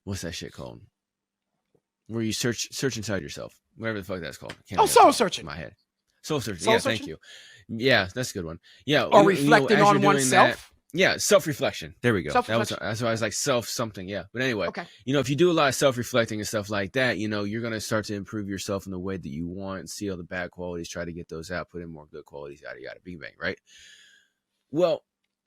what's that shit called, where you search inside yourself, whatever the fuck that's called. Soul searching. In my head. Soul searching. Yeah, thank you. Yeah, that's a good one. Yeah, or reflecting on oneself. Yeah, self-reflection. There we go. That's why I was like self-something. Yeah. But anyway, if you do a lot of self-reflecting and stuff like that, you're going to start to improve yourself in the way that you want and see all the bad qualities, try to get those out, put in more good qualities, yada, yada, bing, bang, right? Well,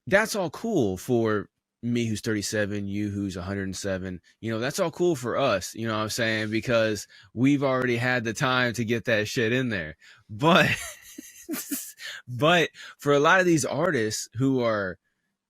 that's all cool for me who's 37, you who's 107. That's all cool for us, you know what I'm saying? Because we've already had the time to get that shit in there. But, but for a lot of these artists who are,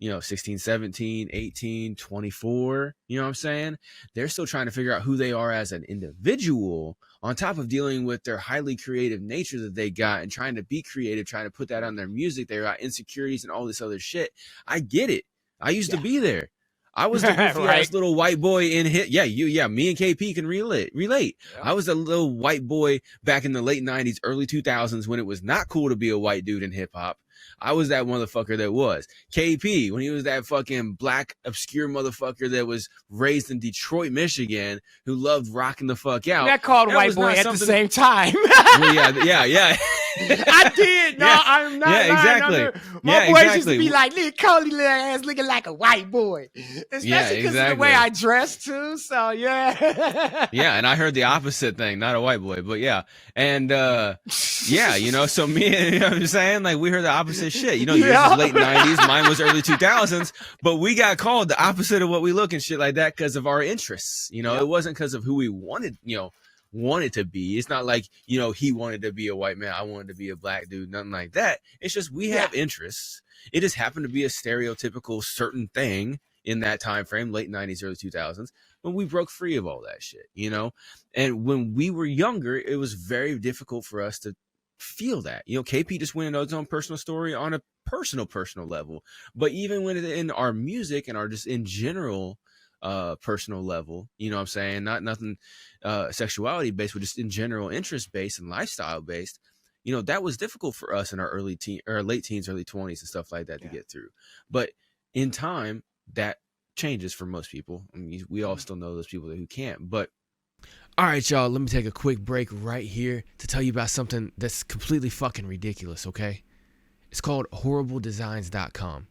16, 17, 18, 24, you know what I'm saying? They're still trying to figure out who they are as an individual on top of dealing with their highly creative nature that they got and trying to be creative, trying to put that on their music. They got insecurities and all this other shit. I get it. I used to be there. I was the goofy ass little white boy in hit. Yeah, me and KP can relate. Yep. I was a little white boy back in the late 90s, early 2000s when it was not cool to be a white dude in hip hop. I was that motherfucker that was. KP, when he was that fucking black, obscure motherfucker that was raised in Detroit, Michigan, who loved rocking the fuck out. That called white boy at the same time. Well, yeah. I did. No, yeah. I'm not. Yeah, exactly. My boys used to be like, little Cody little ass looking like a white boy. Especially because of the way I dress too. So yeah. Yeah, and I heard the opposite thing, not a white boy, but yeah. And yeah, so me, you know what I'm saying? Like we heard the opposite shit. Yours was late 90s, mine was early 2000s, but we got called the opposite of what we look and shit like that because of our interests. It wasn't because of who we wanted to be. It's not like, he wanted to be a white man, I wanted to be a black dude, nothing like that. It's just we have interests. It just happened to be a stereotypical certain thing in that time frame, late 90s, early 2000s, when we broke free of all that shit, And when we were younger, it was very difficult for us to feel that. KP just went into his own personal story on a personal level. But even when in our music and our just in general personal level, you know what I'm saying? Not nothing sexuality based, but just in general interest based and lifestyle based, you know, that was difficult for us in our late teens, early 20s and stuff like that to get through. But in time, that changes for most people. I mean, we all still know those people who can't. But all right, y'all, let me take a quick break right here to tell you about something that's completely fucking ridiculous, okay? It's called HorribleDesigns.com.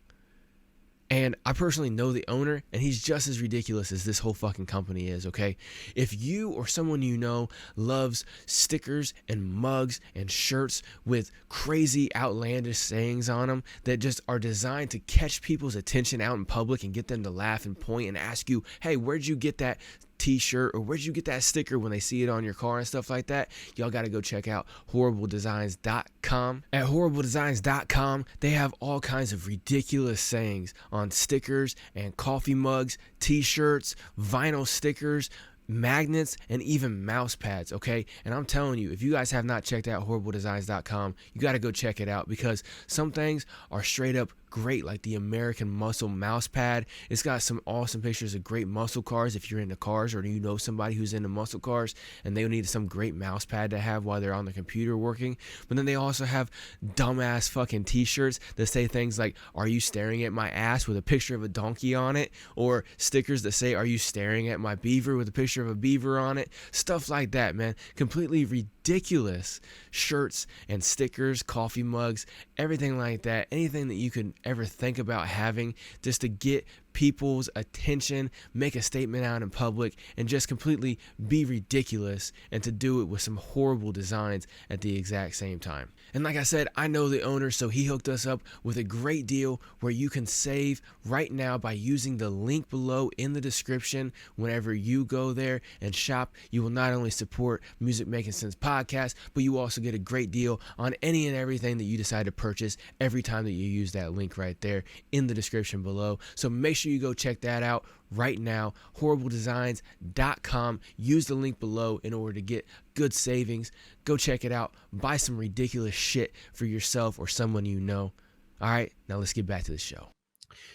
And I personally know the owner, and he's just as ridiculous as this whole fucking company is, okay? If you or someone you know loves stickers and mugs and shirts with crazy, outlandish sayings on them that just are designed to catch people's attention out in public and get them to laugh and point and ask you, hey, where'd you get that t-shirt, or where'd you get that sticker, when they see it on your car and stuff like that, y'all got to go check out HorribleDesigns.com. At HorribleDesigns.com, they have all kinds of ridiculous sayings on stickers and coffee mugs, t-shirts, vinyl stickers, magnets, and even mouse pads, okay? And I'm telling you, if you guys have not checked out HorribleDesigns.com, you got to go check it out, because some things are straight up great, like the American Muscle mouse pad. It's got some awesome pictures of great muscle cars if you're into cars, or you know somebody who's into muscle cars and they need some great mouse pad to have while they're on the computer working. But then they also have dumbass fucking t-shirts that say things like, are you staring at my ass, with a picture of a donkey on it, or stickers that say, are you staring at my beaver, with a picture of a beaver on it. Stuff like that, man. Completely ridiculous shirts and stickers, coffee mugs, everything like that. Anything that you could ever think about having just to get people's attention, make a statement out in public, and just completely be ridiculous, and to do it with some horrible designs at the exact same time. And like I said, I know the owner, so he hooked us up with a great deal where you can save right now by using the link below in the description. Whenever you go there and shop, you will not only support Music Making Sense podcast, but you also get a great deal on any and everything that you decide to purchase every time that you use that link right there in the description below. So make sure you go check that out right now, HorribleDesigns.com. Use the link below in order to get good savings. Go check it out. Buy some ridiculous shit for yourself or someone you know. All right, now let's get back to the show.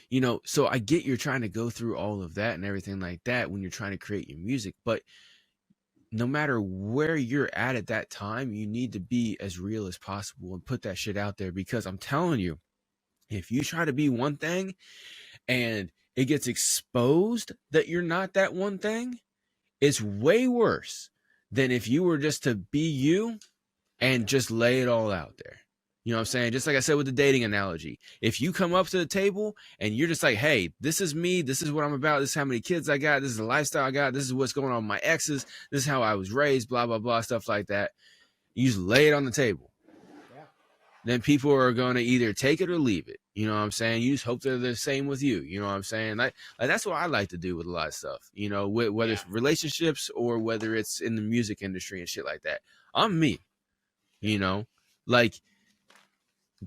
You know, so I get you're trying to go through all of that and everything like that when you're trying to create your music, but no matter where you're at that time, you need to be as real as possible and put that shit out there, because I'm telling you, if you try to be one thing and it gets exposed that you're not that one thing, it's way worse than if you were just to be you and just lay it all out there. You know what I'm saying? Just like I said with the dating analogy, if you come up to the table and you're just like, hey, this is me, this is what I'm about, this is how many kids I got, this is the lifestyle I got, this is what's going on with my exes, this is how I was raised, blah, blah, blah, stuff like that. You just lay it on the table. Then people are going to either take it or leave it. You know what I'm saying? You just hope they're the same with you. You know what I'm saying? Like that's what I like to do with a lot of stuff, you know, whether it's relationships or whether it's in the music industry and shit like that. I'm me, you know, like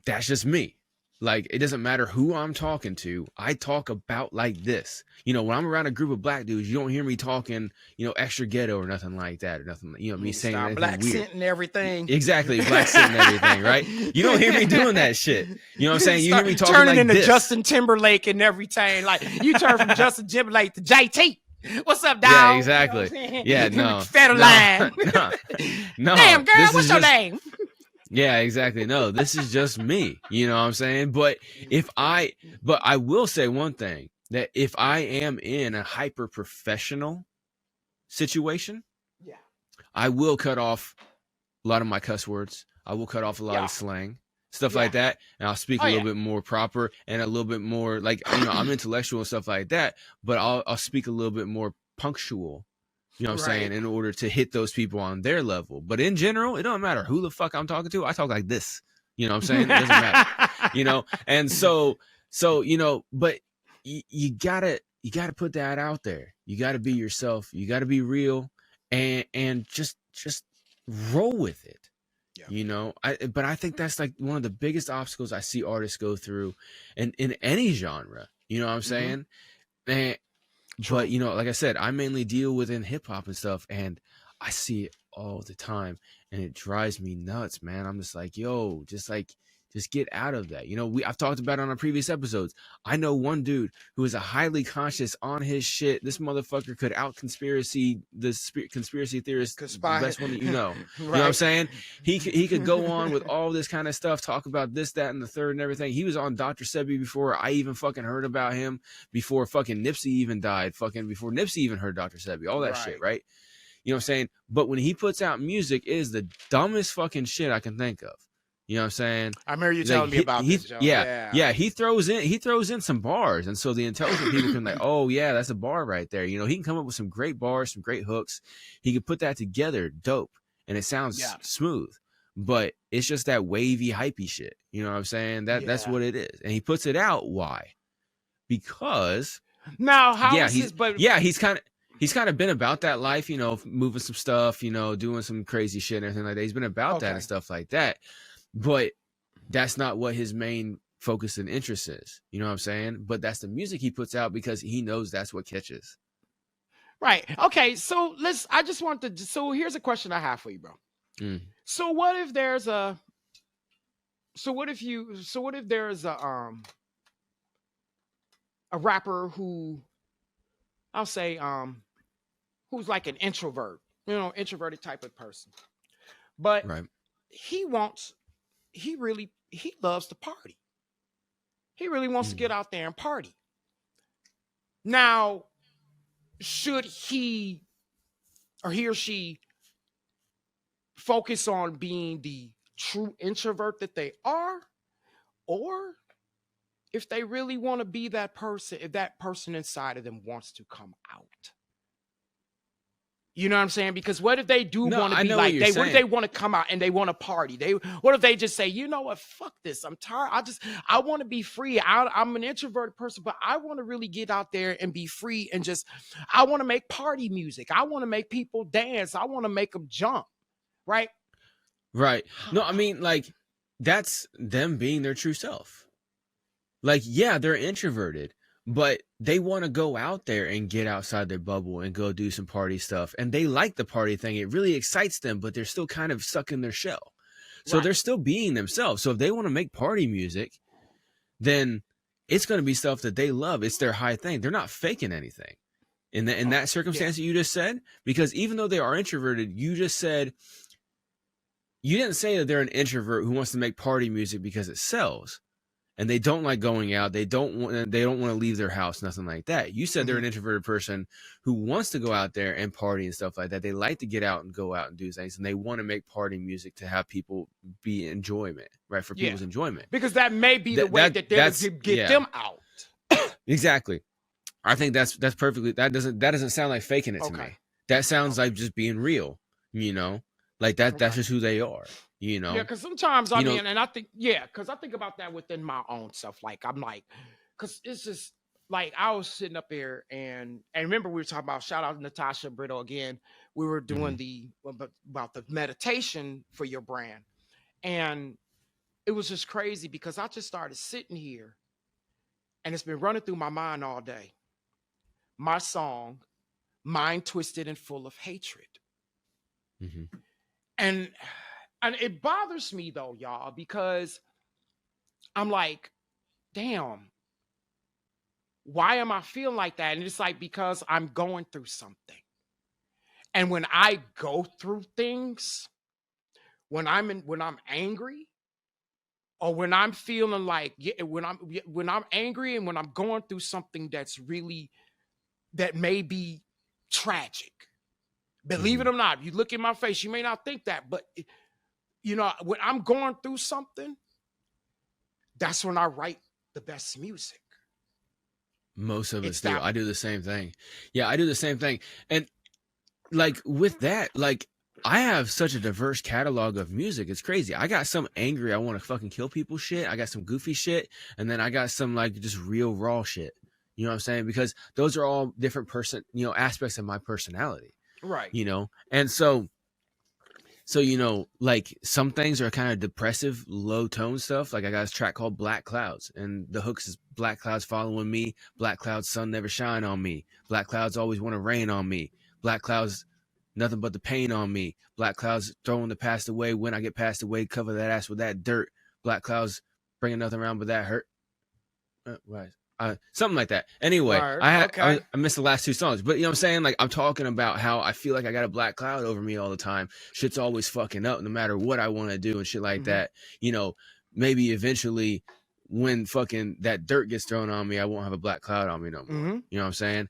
that's just me. Like, it doesn't matter who I'm talking to. I talk about like this. You know, when I'm around a group of black dudes, you don't hear me talking, you know, extra ghetto or nothing like that, or nothing, you know, me saying anything black weird. scent and everything. Exactly, black scent and everything, right? You don't hear me doing that shit. You know what I'm saying? You hear me talking turning like into this. Justin Timberlake and everything. Like, you turn from Justin Timberlake to JT. What's up, dog? Yeah, exactly. You know Yeah, no. Federline. No. Damn, girl, this what's is your just- name? Yeah, exactly. No, this is just me. You know what I'm saying? But I will say one thing, that if I am in a hyper professional situation, I will cut off a lot of my cuss words. I will cut off a lot of slang, stuff like that. And I'll speak a little bit more proper and a little bit more like, you know, I'm intellectual and stuff like that, but I'll speak a little bit more punctual. You know what I'm saying? In order to hit those people on their level. But in general, it don't matter who the fuck I'm talking to. I talk like this. You know what I'm saying? It doesn't matter. You know? And so, you know, but you gotta put that out there. You gotta be yourself. You gotta be real and just roll with it. Yeah. You know, but I think that's like one of the biggest obstacles I see artists go through in any genre. You know what I'm saying? But, you know, like I said, I mainly deal within hip hop and stuff, and I see it all the time, and it drives me nuts, man. I'm just like, yo, just like Just get out of that. I've talked about it on our previous episodes. I know one dude who is a highly conscious on his shit. This motherfucker could out conspiracy theorist, the best one that you know. Right. You know what I'm saying? He could go on with all this kind of stuff, talk about this, that, and the third and everything. He was on Dr. Sebi before I even fucking heard about him, before fucking Nipsey even died, before Nipsey even heard Dr. Sebi, all that shit, right? You know what I'm saying? But when he puts out music, it is the dumbest fucking shit I can think of. You know what I'm saying? I remember you telling me about this, Joe. Yeah. He throws in some bars, and so the intelligent people can like, oh yeah, that's a bar right there. He can come up with some great bars, some great hooks. He can put that together, dope, and it sounds smooth. But it's just that wavy, hypey shit. You know what I'm saying? That's what it is, and he puts it out. Why? Because now he's kind of been about that life, moving some stuff, doing some crazy shit and everything like that. He's been about that and stuff like that. But that's not what his main focus and interest is. You know what I'm saying? But that's the music he puts out because he knows that's what catches. Right. Okay. So here's a question I have for you, bro. So what if there's a rapper who, I'll say, who's like an introvert, introverted type of person, but he loves to party. He really wants to get out there and party. Now, should he or she focus on being the true introvert that they are, or if they really want to be that person, if that person inside of them wants to come out? You know what I'm saying? Because what if they do want to be like, what if they want to come out and they want to party? What if they just say, you know what, fuck this, I'm tired. I want to be free. I'm an introverted person, but I want to really get out there and be free and I want to make party music. I want to make people dance. I want to make them jump. Right? Right. No, I mean, like, that's them being their true self. Like, yeah, they're introverted, but they want to go out there and get outside their bubble and go do some party stuff. And they like the party thing. It really excites them, but they're still kind of stuck in their shell. So they're still being themselves. So if they want to make party music, then it's going to be stuff that they love. It's their high thing. They're not faking anything in that circumstance that you just said, because even though they are introverted, you just said, you didn't say that they're an introvert who wants to make party music because it sells. And they don't like going out. They don't want to leave their house, nothing like that. You said they're an introverted person who wants to go out there and party and stuff like that. They like to get out and go out and do things, and they want to make party music to have people be enjoyment, right? For people's enjoyment. Because that may be the way that they're to get them out. Exactly. I think that's perfectly. That doesn't sound like faking it to me. That sounds like just being real. Like that. That's just who they are. Yeah, because sometimes I think about that within my own self. Like, I'm like, because it's just like, I was sitting up here and remember we were talking about, shout out to Natasha Brito again. We were doing about the meditation for your brand. And it was just crazy because I just started sitting here and it's been running through my mind all day. My song, Mind Twisted and Full of Hatred. And it bothers me though, y'all, because I'm like, damn, why am I feeling like that? And it's like, because I'm going through something. And when I go through things, when I'm angry, or when I'm feeling like, when I'm angry and when I'm going through something that may be tragic, believe it or not, you look in my face, you may not think that, but when I'm going through something, that's when I write the best music. Most of us do. I do the same thing. Yeah, I do the same thing. And like with that, like I have such a diverse catalog of music. It's crazy. I got some angry, I want to fucking kill people shit. I got some goofy shit. And then I got some like just real raw shit. You know what I'm saying? Because those are all different aspects of my personality. Right. And so like some things are kind of depressive, low tone stuff. Like I got this track called Black Clouds, and the hooks is black clouds following me. Black clouds, sun never shine on me. Black clouds always want to rain on me. Black clouds, nothing but the pain on me. Black clouds throwing the past away. When I get passed away, cover that ass with that dirt. black clouds bringing nothing around but that hurt. Right. Something like that. Anyway, I missed the last two songs, but you know what I'm saying? Like, I'm talking about how I feel like I got a black cloud over me all the time. Shit's always fucking up no matter what I want to do and shit like that. You know, maybe eventually when fucking that dirt gets thrown on me, I won't have a black cloud on me no more. You know what I'm saying?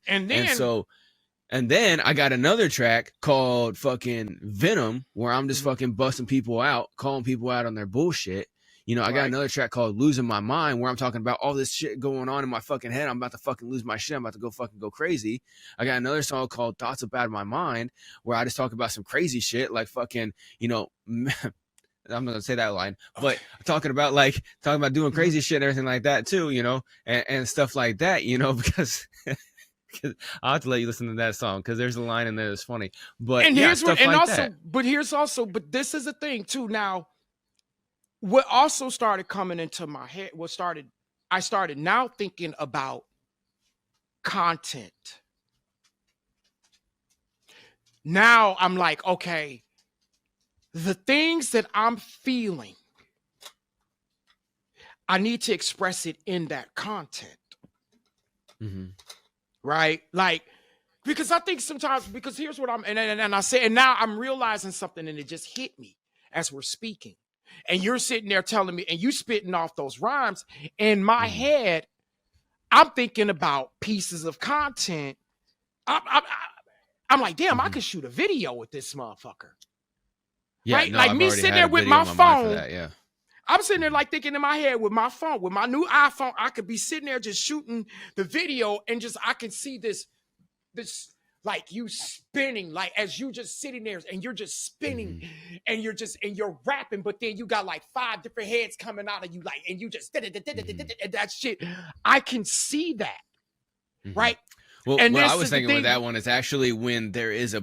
And then I got another track called fucking Venom, where I'm just fucking busting people out, calling people out on their bullshit. You know, I got another track called Losing My Mind, where I'm talking about all this shit going on in my fucking head. I'm about to fucking lose my shit. I'm about to go crazy. I got another song called Thoughts About My Mind, where I just talk about some crazy shit, like fucking, you know, I'm not gonna say that line, but talking about doing crazy shit and everything like that too, you know, and stuff like that, you know, because I'll have to let you listen to that song because there's a line in there that's funny. But this is the thing too. Now, what also started coming into my head, I started now thinking about content. Now I'm like, okay, the things that I'm feeling, I need to express it in that content. Right? Like, because I think sometimes, because here's what and I say, and now I'm realizing something, and it just hit me as we're speaking. And you're sitting there telling me, and you spitting off those rhymes. In my head, I'm thinking about pieces of content. I'm like, damn, I could shoot a video with this motherfucker. Yeah, right? No, like I've me sitting there with my phone. I'm sitting there like thinking in my head with my phone, with my new iPhone, I could be sitting there just shooting the video and just, I can see this like you spinning, like as you just sitting there and you're just spinning and you're rapping, but then you got like 5 different heads coming out of you, like, and you just, and that shit. I can see that. Right. Well, what I was thinking with that one is actually when there is a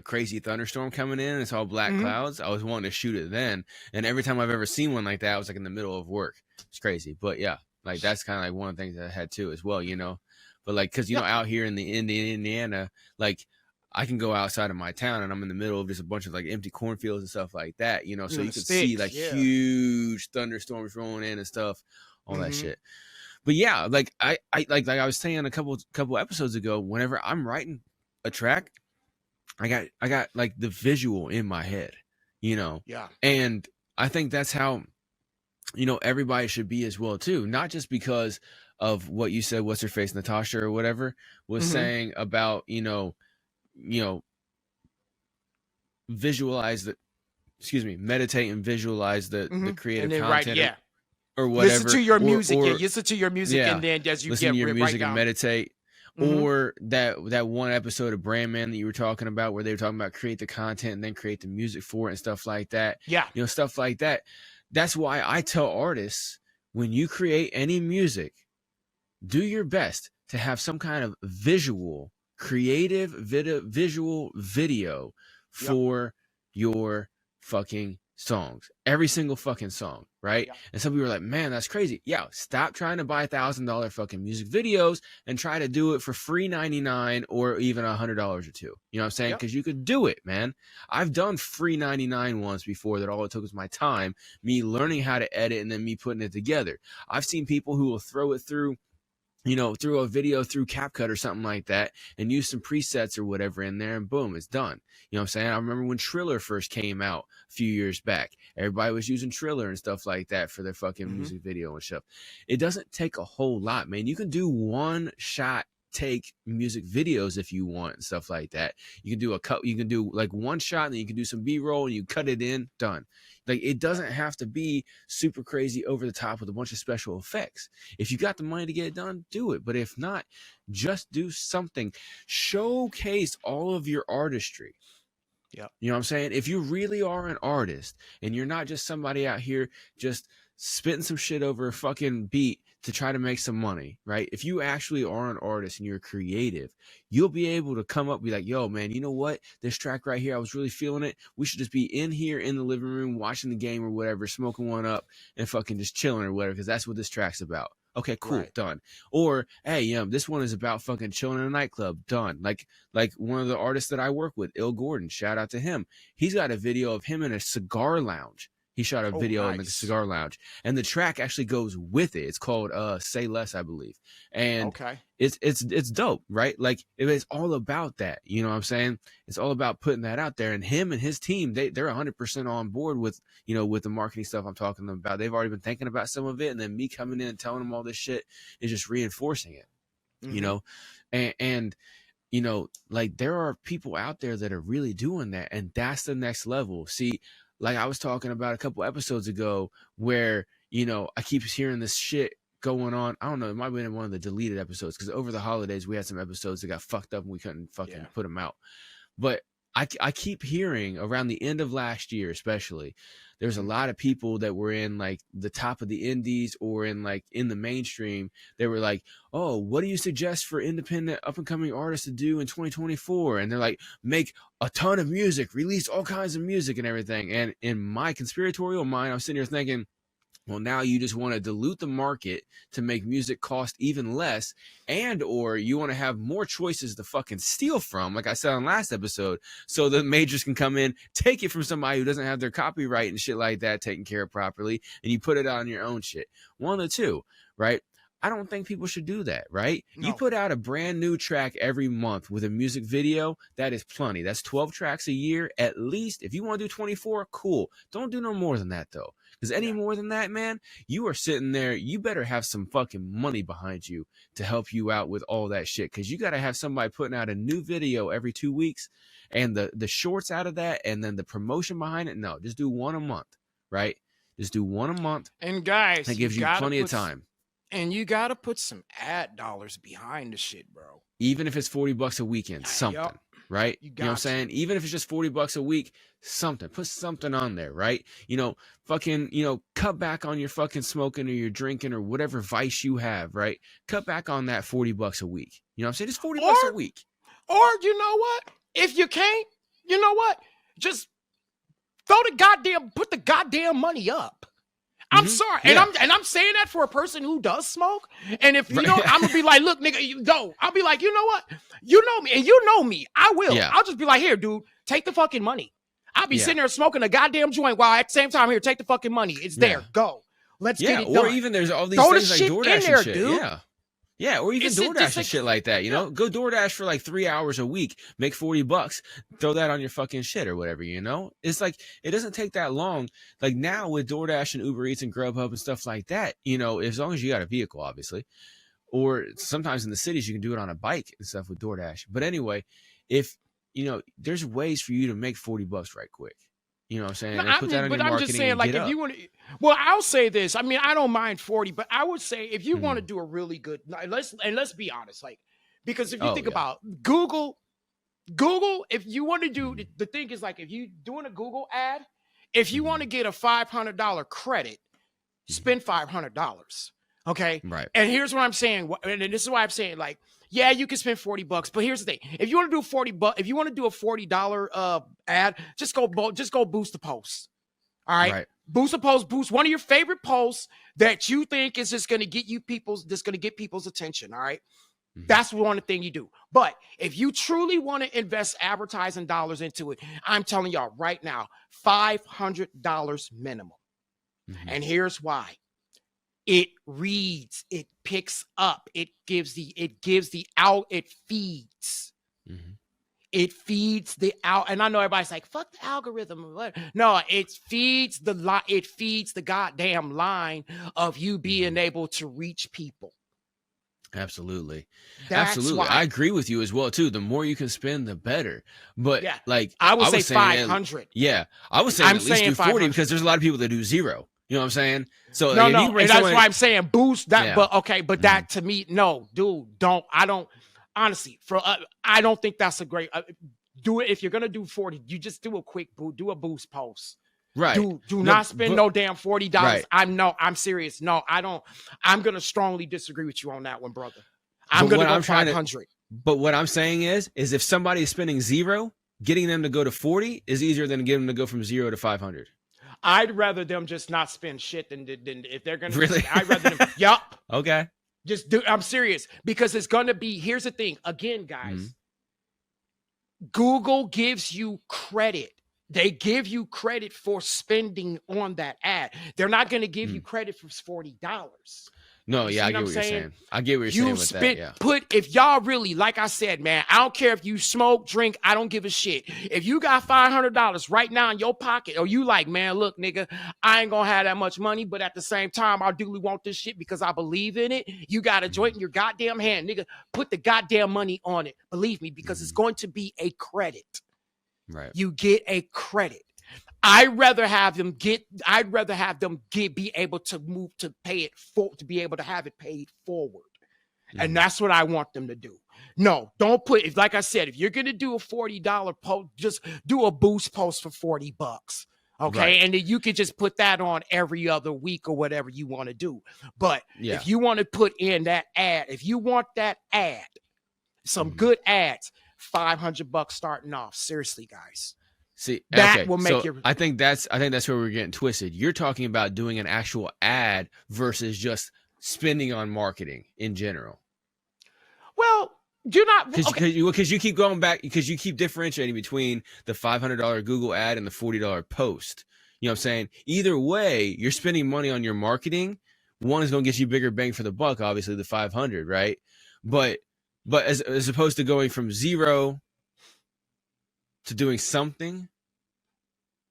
crazy thunderstorm coming in, it's all black clouds. I was wanting to shoot it then, and every time I've ever seen one like that, I was like in the middle of work. It's crazy, but yeah, like that's kind of like one of the things that I had too as well, you know. But like, cause you know, out here in Indiana, like I can go outside of my town and I'm in the middle of just a bunch of like empty cornfields and stuff like that, you know. So you can see like huge thunderstorms rolling in and stuff, all that shit. But yeah, like I was saying a couple episodes ago, whenever I'm writing a track, I got like the visual in my head, you know. Yeah. And I think that's how, you know, everybody should be as well too. Not just because of what you said, what's her face, Natasha or whatever was saying about, you know, meditate and visualize the creative content. Or whatever. Listen to your music. Listen to your music, and then as you listen to your music and meditate. Or that one episode of Brand Man that you were talking about, where they were talking about create the content and then create the music for it and stuff like that. Yeah, you know, stuff like that. That's why I tell artists, when you create any music, do your best to have some kind of creative visual video for your fucking songs, every single fucking song, right? And some people are like, man, that's crazy. Yeah, stop trying to buy $1,000 fucking music videos and try to do it for free $99 or even $100 or $2. You know what I'm saying? Because you could do it, man. I've done free $99 ones before that all it took was my time, me learning how to edit, and then me putting it together. I've seen people who will throw it through, you know, through a video through CapCut or something like that and use some presets or whatever in there, and boom, it's done. You know what I'm saying? I remember when Triller first came out a few years back, everybody was using Triller and stuff like that for their fucking music video and stuff. It doesn't take a whole lot, man. You can do one shot take music videos if you want and stuff like that. You can do like one shot, and then you can do some B-roll and you cut it in, done. Like, it doesn't have to be super crazy over the top with a bunch of special effects. If you got the money to get it done, do it. But if not, just do something. Showcase all of your artistry. Yeah. You know what I'm saying? If you really are an artist and you're not just somebody out here just spitting some shit over a fucking beat to try to make some money, right? If you actually are an artist and you're creative, you'll be able to come up and be like, yo, man, you know what? This track right here, I was really feeling it. We should just be in here in the living room watching the game or whatever, smoking one up and fucking just chilling or whatever, because that's what this track's about. Okay, cool, right. Done. Or, hey, this one is about fucking chilling in a nightclub. Done. Like one of the artists that I work with, Il Gordon, shout out to him. He's got a video of him in a cigar lounge, He shot a Oh, video in the nice. cigar lounge, and the track actually goes with it. It's called "Say Less," I believe, and Okay. it's dope, right? Like it's all about that. You know what I'm saying? It's all about putting that out there. And him and his team, they're 100% on board with with the marketing stuff I'm talking about. They've already been thinking about some of it, and then me coming in and telling them all this shit is just reinforcing it. Mhm. You know, and like there are people out there that are really doing that, and that's the next level. See, like I was talking about a couple episodes ago where, I keep hearing this shit going on. I don't know. It might have been in one of the deleted episodes because over the holidays, we had some episodes that got fucked up and we couldn't fucking put them out. But I keep hearing around the end of last year, especially, there's a lot of people that were in like the top of the indies or in the mainstream. They were like, oh, what do you suggest for independent up and coming artists to do in 2024? And they're like, make a ton of music, release all kinds of music and everything. And in my conspiratorial mind, I'm sitting here thinking, well, now you just want to dilute the market to make music cost even less, and or you want to have more choices to fucking steal from, like I said on last episode, so the majors can come in, take it from somebody who doesn't have their copyright and shit like that taken care of properly, and you put it on your own shit. One of the two, right? I don't think people should do that, right? No. You put out a brand new track every month with a music video, that is plenty. That's 12 tracks a year at least. If you want to do 24, cool. Don't do no more than that, though. Because any more than that, man, you are sitting there. You better have some fucking money behind you to help you out with all that shit. Because you got to have somebody putting out a new video every 2 weeks and the shorts out of that and then the promotion behind it. No, just do one a month, right? Just do one a month. And guys, that gives you plenty of time. And you got to put some ad dollars behind the shit, bro. Even if it's $40 a weekend, something. Yep. Right? You know what I'm saying? Even if it's just $40 a week, something. Put something on there, right? Fucking, cut back on your fucking smoking or your drinking or whatever vice you have, right? Cut back on that $40 a week. You know what I'm saying? Just $40 a week. Or you know what? If you can't, you know what? Just put the goddamn money up. I'm sorry. Yeah. And I'm saying that for a person who does smoke. And if I'm gonna be like, look, nigga, I'll be like, you know what? You know me, and you know me. I will. Yeah. I'll just be like, here, dude, take the fucking money. I'll be sitting there smoking a goddamn joint while at the same time, here, take the fucking money. It's there. Go. Let's get it done. Or even there's all these things like DoorDash and shit. Dude. Yeah. Yeah, or even DoorDash and shit like that, Go DoorDash for like 3 hours a week, make $40, throw that on your fucking shit or whatever, It's like, it doesn't take that long. Like now with DoorDash and Uber Eats and Grubhub and stuff like that, as long as you got a vehicle, obviously, or sometimes in the cities, you can do it on a bike and stuff with DoorDash. But anyway, if, there's ways for you to make $40 right quick. You know what I'm saying? No, I'm just saying, like, if you want to, well, I'll say this. I mean, I don't mind 40, but I would say if you want to do a really good, let's be honest, like, because if you think about Google, if you want to do, the thing is, like, if you doing a Google ad, if you want to get a $500 credit, spend $500. Okay. Right. And here's what I'm saying. And this is why I'm saying, like, yeah, you can spend $40, but here's the thing. If you want to do if you want to do a $40 ad, just go boost the post. All right. Boost the post, boost one of your favorite posts that you think is just going to get people's attention. All right. Mm-hmm. That's one thing you do. But if you truly want to invest advertising dollars into it, I'm telling y'all right now, $500 minimum. Mm-hmm. And here's why. It reads, it picks up, it feeds. Mm-hmm. It feeds the out. And I know everybody's like, fuck the algorithm. No, it feeds the goddamn line of you being able to reach people. Absolutely. Absolutely. I agree with you as well, too. The more you can spend, the better. But I would say 500. I was saying at least do 40 because there's a lot of people that do zero. You know what I'm saying? So and that's why I'm saying boost that. Yeah. But that to me, no, dude, I don't honestly I don't think that's a great. Do it if you're gonna do 40. You just do a quick boost post. Right. Do not spend no damn $40. Right. I'm serious. No, I don't. I'm gonna strongly disagree with you on that one, brother. I'm gonna go 500. But what I'm saying is if somebody is spending zero, getting them to go to 40 is easier than getting them to go from 0 to 500. I'd rather them just not spend shit than if they're gonna. Really? I'd rather them. Yup. Okay. Just do. I'm serious because it's gonna be. Here's the thing. Again, guys. Mm-hmm. Google gives you credit They give you credit for spending on that ad. They're not going to give you credit for $40. No, yeah, I get what you're saying. I get what you're saying with that. Yeah. If y'all really, like I said, man, I don't care if you smoke, drink, I don't give a shit. If you got $500 right now in your pocket, or you like, man, look, nigga, I ain't gonna have that much money, but at the same time, I do want this shit because I believe in it. You got a joint in your goddamn hand, nigga. Put the goddamn money on it. Believe me, because it's going to be a credit. Right. You get a credit. I'd rather have them be able to move to pay it to be able to have it paid forward. And that's what I want them to do. No, don't put, like I said, if you're going to do a $40 post, just do a boost post for $40. Okay. Right. And then you can just put that on every other week or whatever you want to do. But if you want to put in that ad, if you want that ad, some good ads, $500 starting off. Seriously, guys. See, that will make your. I think that's where we're getting twisted. You're talking about doing an actual ad versus just spending on marketing in general. Well, do not because you keep going back because you keep differentiating between the $500 Google ad and the $40 post. You know what I'm saying? Either way, you're spending money on your marketing. One is going to get you bigger bang for the buck, obviously the 500, right? But as opposed to going from zero to doing something,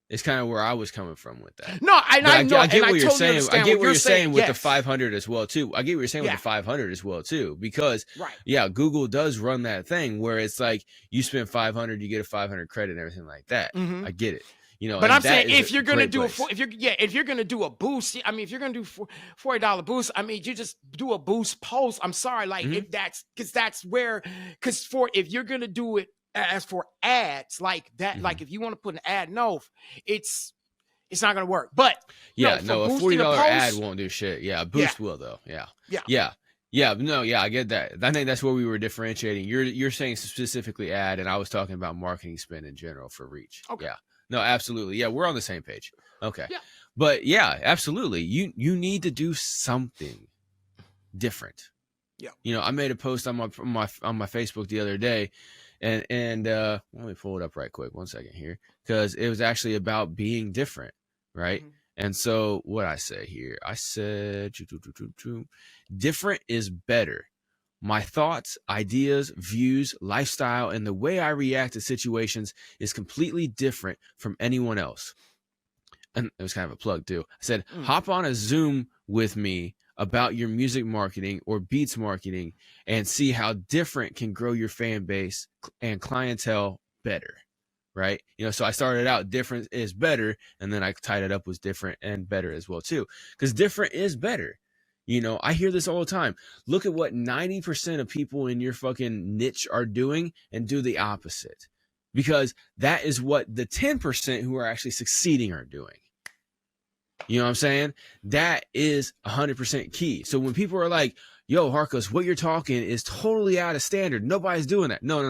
it's kind of where I was coming from with that. No, I get what you're saying. I get what you're saying with the 500 as well too. I get what you're saying with the 500 as well too, because Google does run that thing where it's like you spend 500, you get a 500 credit and everything like that. I get it. You know, but I'm saying if you're gonna do if you're gonna do a boost, I mean, if you're gonna do $40 boost, I mean, you just do a boost post. I'm sorry, like if if you're gonna do it. As for ads like that, like if you want to put an ad, no, it's not going to work. But a $40 ad won't do shit. Yeah, a boost will though. Yeah. I get that. I think that's where we were differentiating. You're saying specifically ad, and I was talking about marketing spend in general for reach. Okay. Yeah. No, absolutely. Yeah, we're on the same page. Okay. Yeah. But yeah, absolutely. You need to do something different. Yeah. You know, I made a post on my Facebook the other day. And let me pull it up right quick. 1 second here, because it was actually about being different, right? And so what I say here, I said, different is better. My thoughts, ideas, views, lifestyle, and the way I react to situations is completely different from anyone else. And it was kind of a plug too. I said, hop on a Zoom with me about your music marketing or beats marketing and see how different can grow your fan base and clientele better, right? You know, so I started out different is better, and then I tied it up with different and better as well too, because different is better. You know, I hear this all the time. Look at what 90% of people in your fucking niche are doing and do the opposite, because that is what the 10% who are actually succeeding are doing. You know what I'm saying? That is 100% key. So when people are like, yo, Harkos, what you're talking is totally out of standard. Nobody's doing that. No.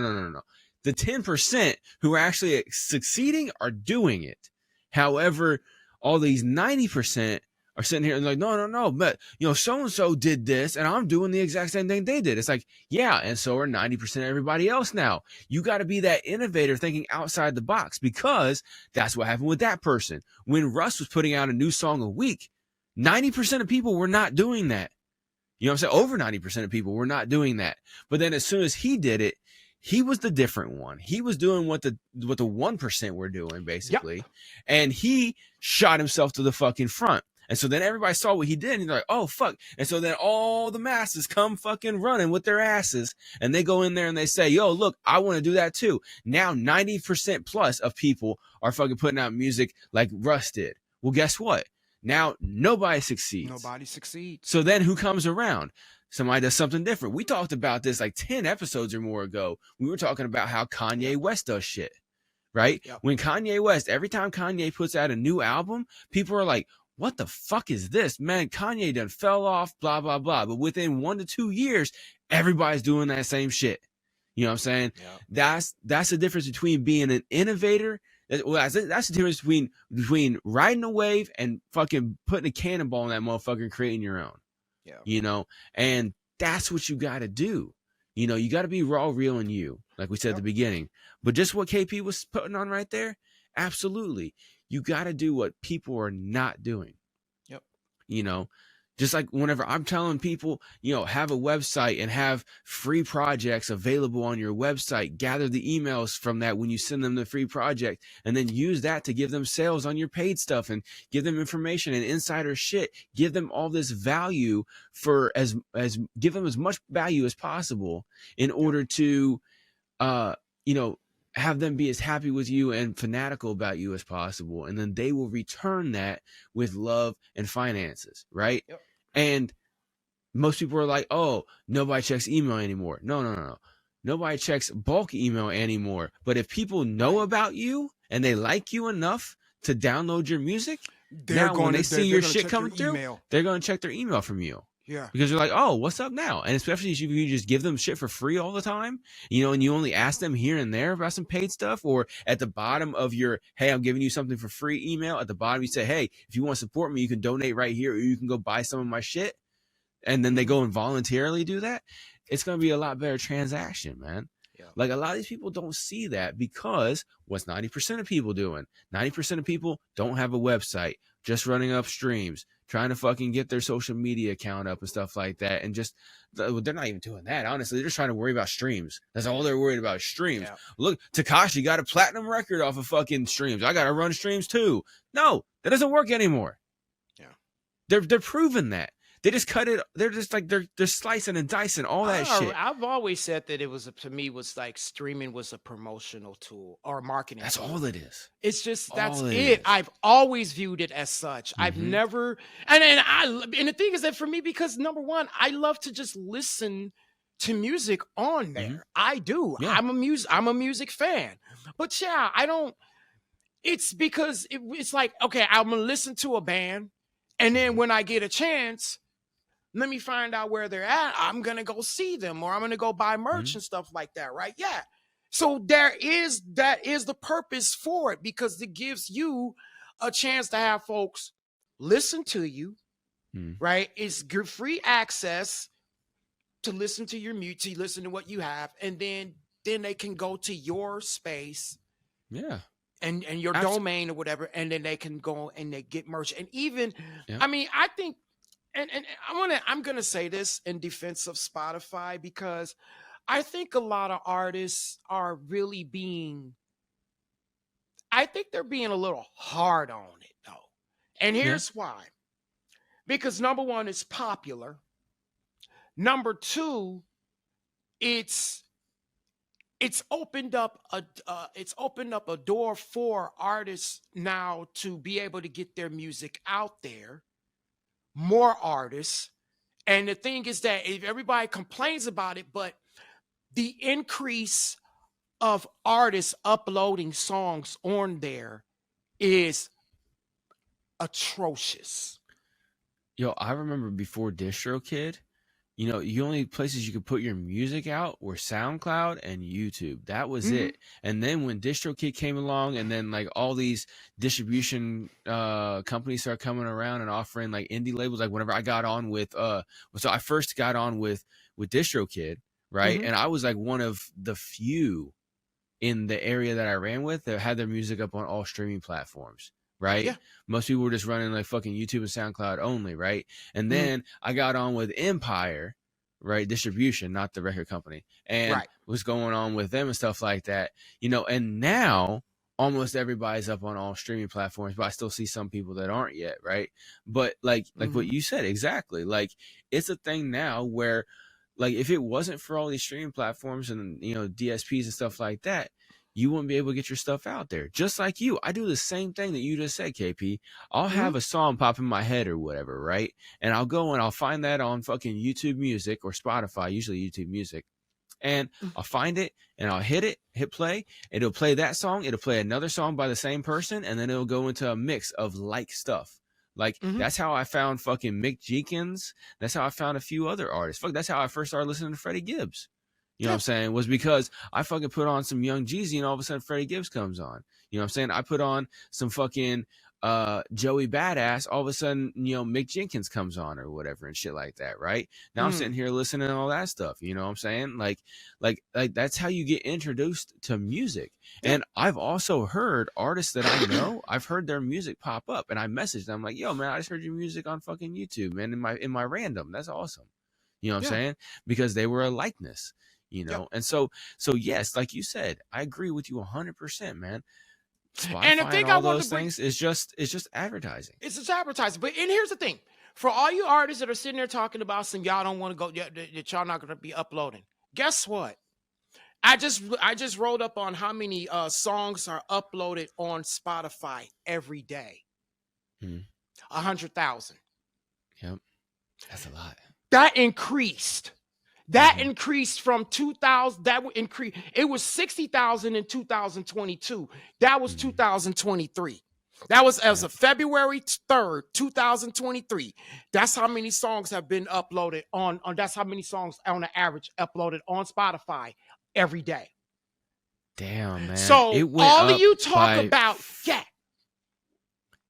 The 10% who are actually succeeding are doing it. However, all these 90% are sitting here and like, no, but you know, so-and-so did this and I'm doing the exact same thing they did. It's like, yeah, and so are 90% of everybody else now. You got to be that innovator thinking outside the box, because that's what happened with that person. When Russ was putting out a new song a week, 90% of people were not doing that. You know what I'm saying? Over 90% of people were not doing that. But then as soon as he did it, he was the different one. He was doing what the 1% were doing, basically. And he shot himself to the fucking front. And so then everybody saw what he did, and they're like, oh, fuck. And so then all the masses come fucking running with their asses, and they go in there and they say, yo, look, I want to do that too. Now 90% plus of people are fucking putting out music like Russ did. Well, guess what? Now nobody succeeds. So then who comes around? Somebody does something different. We talked about this like 10 episodes or more ago. We were talking about how Kanye West does shit, right? Yep. When Kanye West, every time Kanye puts out a new album, people are like, what the fuck is this? Man, Kanye done fell off, blah, blah, blah. But within 1 to 2 years, everybody's doing that same shit. You know what I'm saying? Yeah. That's the difference between being an innovator. That's the difference between riding a wave and fucking putting a cannonball in that motherfucker and creating your own. Yeah. You know, and that's what you got to do. You know, you got to be raw, real, and you, like we said at the beginning. But just what KP was putting on right there, Absolutely. You got to do what people are not doing. Yep. You know, just like whenever I'm telling people, you know, have a website and have free projects available on your website, gather the emails from that when you send them the free project, and then use that to give them sales on your paid stuff and give them information and insider shit. Give them all this value for as give them as much value as possible in order to, you know, have them be as happy with you and fanatical about you as possible. And then they will return that with love and finances. Right. Yep. And most people are like, oh, nobody checks email anymore. No. Nobody checks bulk email anymore. But if people know about you and they like you enough to download your music, when they see your shit coming through, they're going to check their email from you. Yeah. Because you're like, oh, what's up now? And especially if you just give them shit for free all the time, you know, and you only ask them here and there about some paid stuff, or at the bottom of your, hey, I'm giving you something for free email, at the bottom you say, hey, if you want to support me, you can donate right here, or you can go buy some of my shit. And then they go and voluntarily do that. It's going to be a lot better transaction, man. Yeah. Like a lot of these people don't see that because what's 90% of people doing? 90% of people don't have a website, just running up streams, trying to fucking get their social media account up and stuff like that. And just, they're not even doing that. Honestly, they're just trying to worry about streams. That's all they're worried about, streams. Yeah. Look, Tekashi got a platinum record off of fucking streams. I got to run streams too. No, that doesn't work anymore. Yeah. They're proving that. They just cut it. They're just like, they're slicing and dicing all that shit. I've always said that it was, to me, was like streaming was a promotional tool or marketing. That's tool. all it is. It's just, that's it. I've always viewed it as such. I've never, and the thing is that for me, because number one, I love to just listen to music on there. I do. Yeah. I'm a music fan. But yeah, I don't, it's because it's like, okay, I'm going to listen to a band. And then when I get a chance, let me find out where they're at. I'm going to go see them, or I'm going to go buy merch and stuff like that, right? Yeah. So that is the purpose for it, because it gives you a chance to have folks listen to you, right? It's free access to listen to your music, to listen to what you have, and then they can go to your space. Yeah. And your domain or whatever, and then they can go and they get merch. And even, I mean, I think, and I'm gonna say this in defense of Spotify, because I think a lot of artists are really they're being a little hard on it though. And here's why. Because number one, it's popular. Number two, it's opened up a door for artists now to be able to get their music out there, more artists. And the thing is that if everybody complains about it, but the increase of artists uploading songs on there is atrocious. Yo, I remember before DistroKid, you know, the only places you could put your music out were SoundCloud and YouTube. That was it. And then when DistroKid came along, and then like all these distribution companies started coming around and offering like indie labels, like whenever I got on with so I first got on with DistroKid, right? And I was like one of the few in the area that I ran with that had their music up on all streaming platforms. Right? Yeah. Most people were just running like fucking YouTube and SoundCloud only, right? And then I got on with Empire, right? Distribution, not the record company, and was going on with them and stuff like that, you know. And now almost everybody's up on all streaming platforms, but I still see some people that aren't yet, right? But like what you said, exactly. Like it's a thing now where, like, if it wasn't for all these streaming platforms and, you know, DSPs and stuff like that, you wouldn't be able to get your stuff out there. Just like you. I do the same thing that you just said, KP. I'll have a song pop in my head or whatever, right? And I'll go and I'll find that on fucking YouTube Music or Spotify, usually YouTube Music. And I'll find it and I'll hit play. It'll play that song. It'll play another song by the same person. And then it'll go into a mix of like stuff. Like, that's how I found fucking Mick Jenkins. That's how I found a few other artists. Fuck, that's how I first started listening to Freddie Gibbs. You know what I'm saying? Was because I fucking put on some Young Jeezy and all of a sudden Freddie Gibbs comes on. You know what I'm saying? I put on some fucking Joey Badass, all of a sudden, Mick Jenkins comes on or whatever and shit like that, right? Now I'm sitting here listening to all that stuff, you know what I'm saying? Like that's how you get introduced to music. And I've also heard artists that I know, I've heard their music pop up, and I messaged them like, yo, man, I just heard your music on fucking YouTube, man, in my random. That's awesome. You know what I'm saying? Because they were a likeness, And so yes, like you said, I agree with you 100%, man. Spotify and the thing all those things is just advertising. It's just advertising. But and here's the thing: for all you artists that are sitting there talking about some y'all don't want to go, that y'all not going to be uploading. Guess what? I just rolled up on how many songs are uploaded on Spotify every day. 100,000. Yep, that's a lot. That increased. That increased from 2000. That would increase. It was 60,000 in 2022. That was 2023. That was as of February 3rd, 2023. That's how many songs have been uploaded on. That's how many songs on the average uploaded on Spotify every day. Damn, man. So all of you talk about,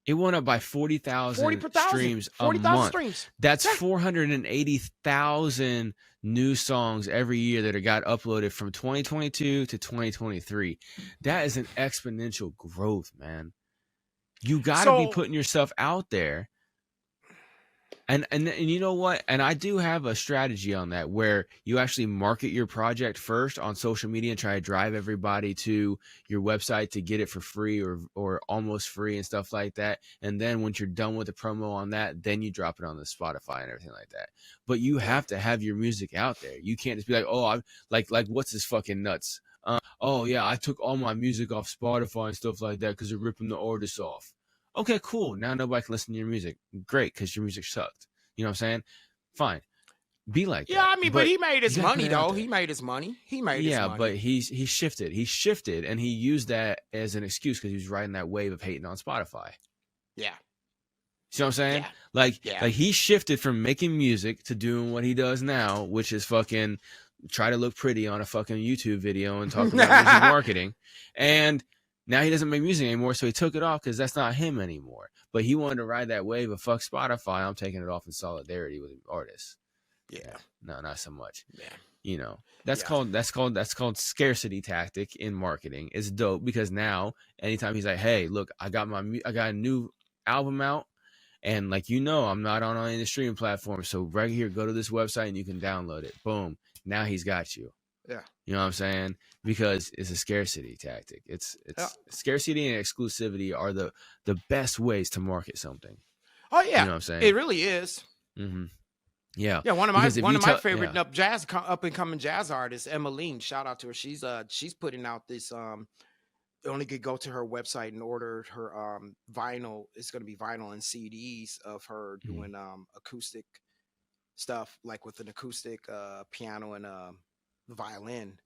it went up by 40,000 streams a month. Streams. That's 480,000 new songs every year that got uploaded from 2022 to 2023. That is an exponential growth, man. You got to be putting yourself out there. And you know what? And I do have a strategy on that where you actually market your project first on social media and try to drive everybody to your website to get it for free or almost free and stuff like that. And then once you're done with the promo on that, then you drop it on the Spotify and everything like that. But you have to have your music out there. You can't just be like, oh, I'm like what's this fucking nuts? Oh yeah, I took all my music off Spotify and stuff like that because they're ripping the artists off. Okay, cool. Now nobody can listen to your music. Great, because your music sucked. You know what I'm saying? Fine. Be like that. Yeah, I mean, but he made his money, though. He made his money. Yeah, but he shifted. He shifted, and he used that as an excuse because he was riding that wave of hating on Spotify. Yeah. See what I'm saying? Yeah. Like he shifted from making music to doing what he does now, which is fucking try to look pretty on a fucking YouTube video and talk about music marketing. And now he doesn't make music anymore, so he took it off because that's not him anymore. But he wanted to ride that wave of fuck Spotify. I'm taking it off in solidarity with artists. Yeah. No, not so much. Yeah. That's called scarcity tactic in marketing. It's dope because now anytime he's like, hey, look, I got a new album out, and I'm not on any of the streaming platforms. So right here, go to this website and you can download it. Boom. Now he's got you. Yeah. You know what I'm saying? Because it's a scarcity tactic. It's scarcity and exclusivity are the best ways to market something. Oh yeah. You know what I'm saying? It really is. Mm-hmm. Yeah. Yeah. One of my favorite up and coming jazz artists, Emmeline. Shout out to her. She's putting out this only could go to her website and order her vinyl. It's gonna be vinyl and CDs of her doing acoustic stuff, like with an acoustic piano and violin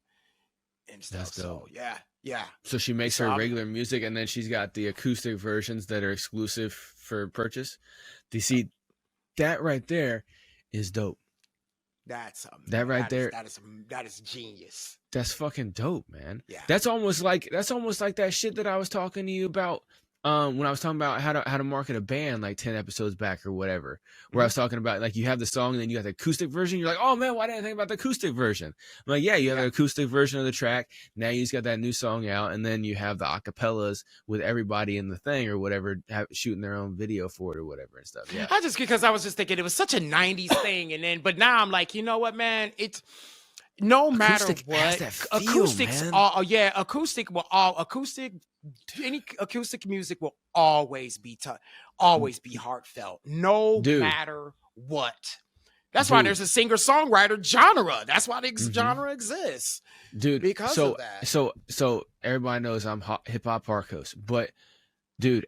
and stuff. That's dope. So yeah. So she makes her regular music, and then she's got the acoustic versions that are exclusive for purchase. Do you see that right there? Is dope. That is genius. That's fucking dope, man. Yeah. That's almost like that shit that I was talking to you about when I was talking about how to market a band like 10 episodes back or whatever, where I was talking about like you have the song and then you got the acoustic version. You're like, oh man, why didn't I think about the acoustic version? I'm like, yeah, you have an acoustic version of the track. Now you just got that new song out, and then you have the acapellas with everybody in the thing or whatever, shooting their own video for it or whatever and stuff. Yeah. Because I was just thinking it was such a 90s thing, but now I'm like, you know what, man? It's no matter what, any acoustic music will always be heartfelt, no matter what. That's why there's a singer-songwriter genre. That's why the genre exists, dude. Because of that. So everybody knows I'm Hip Hop Parkos, but dude,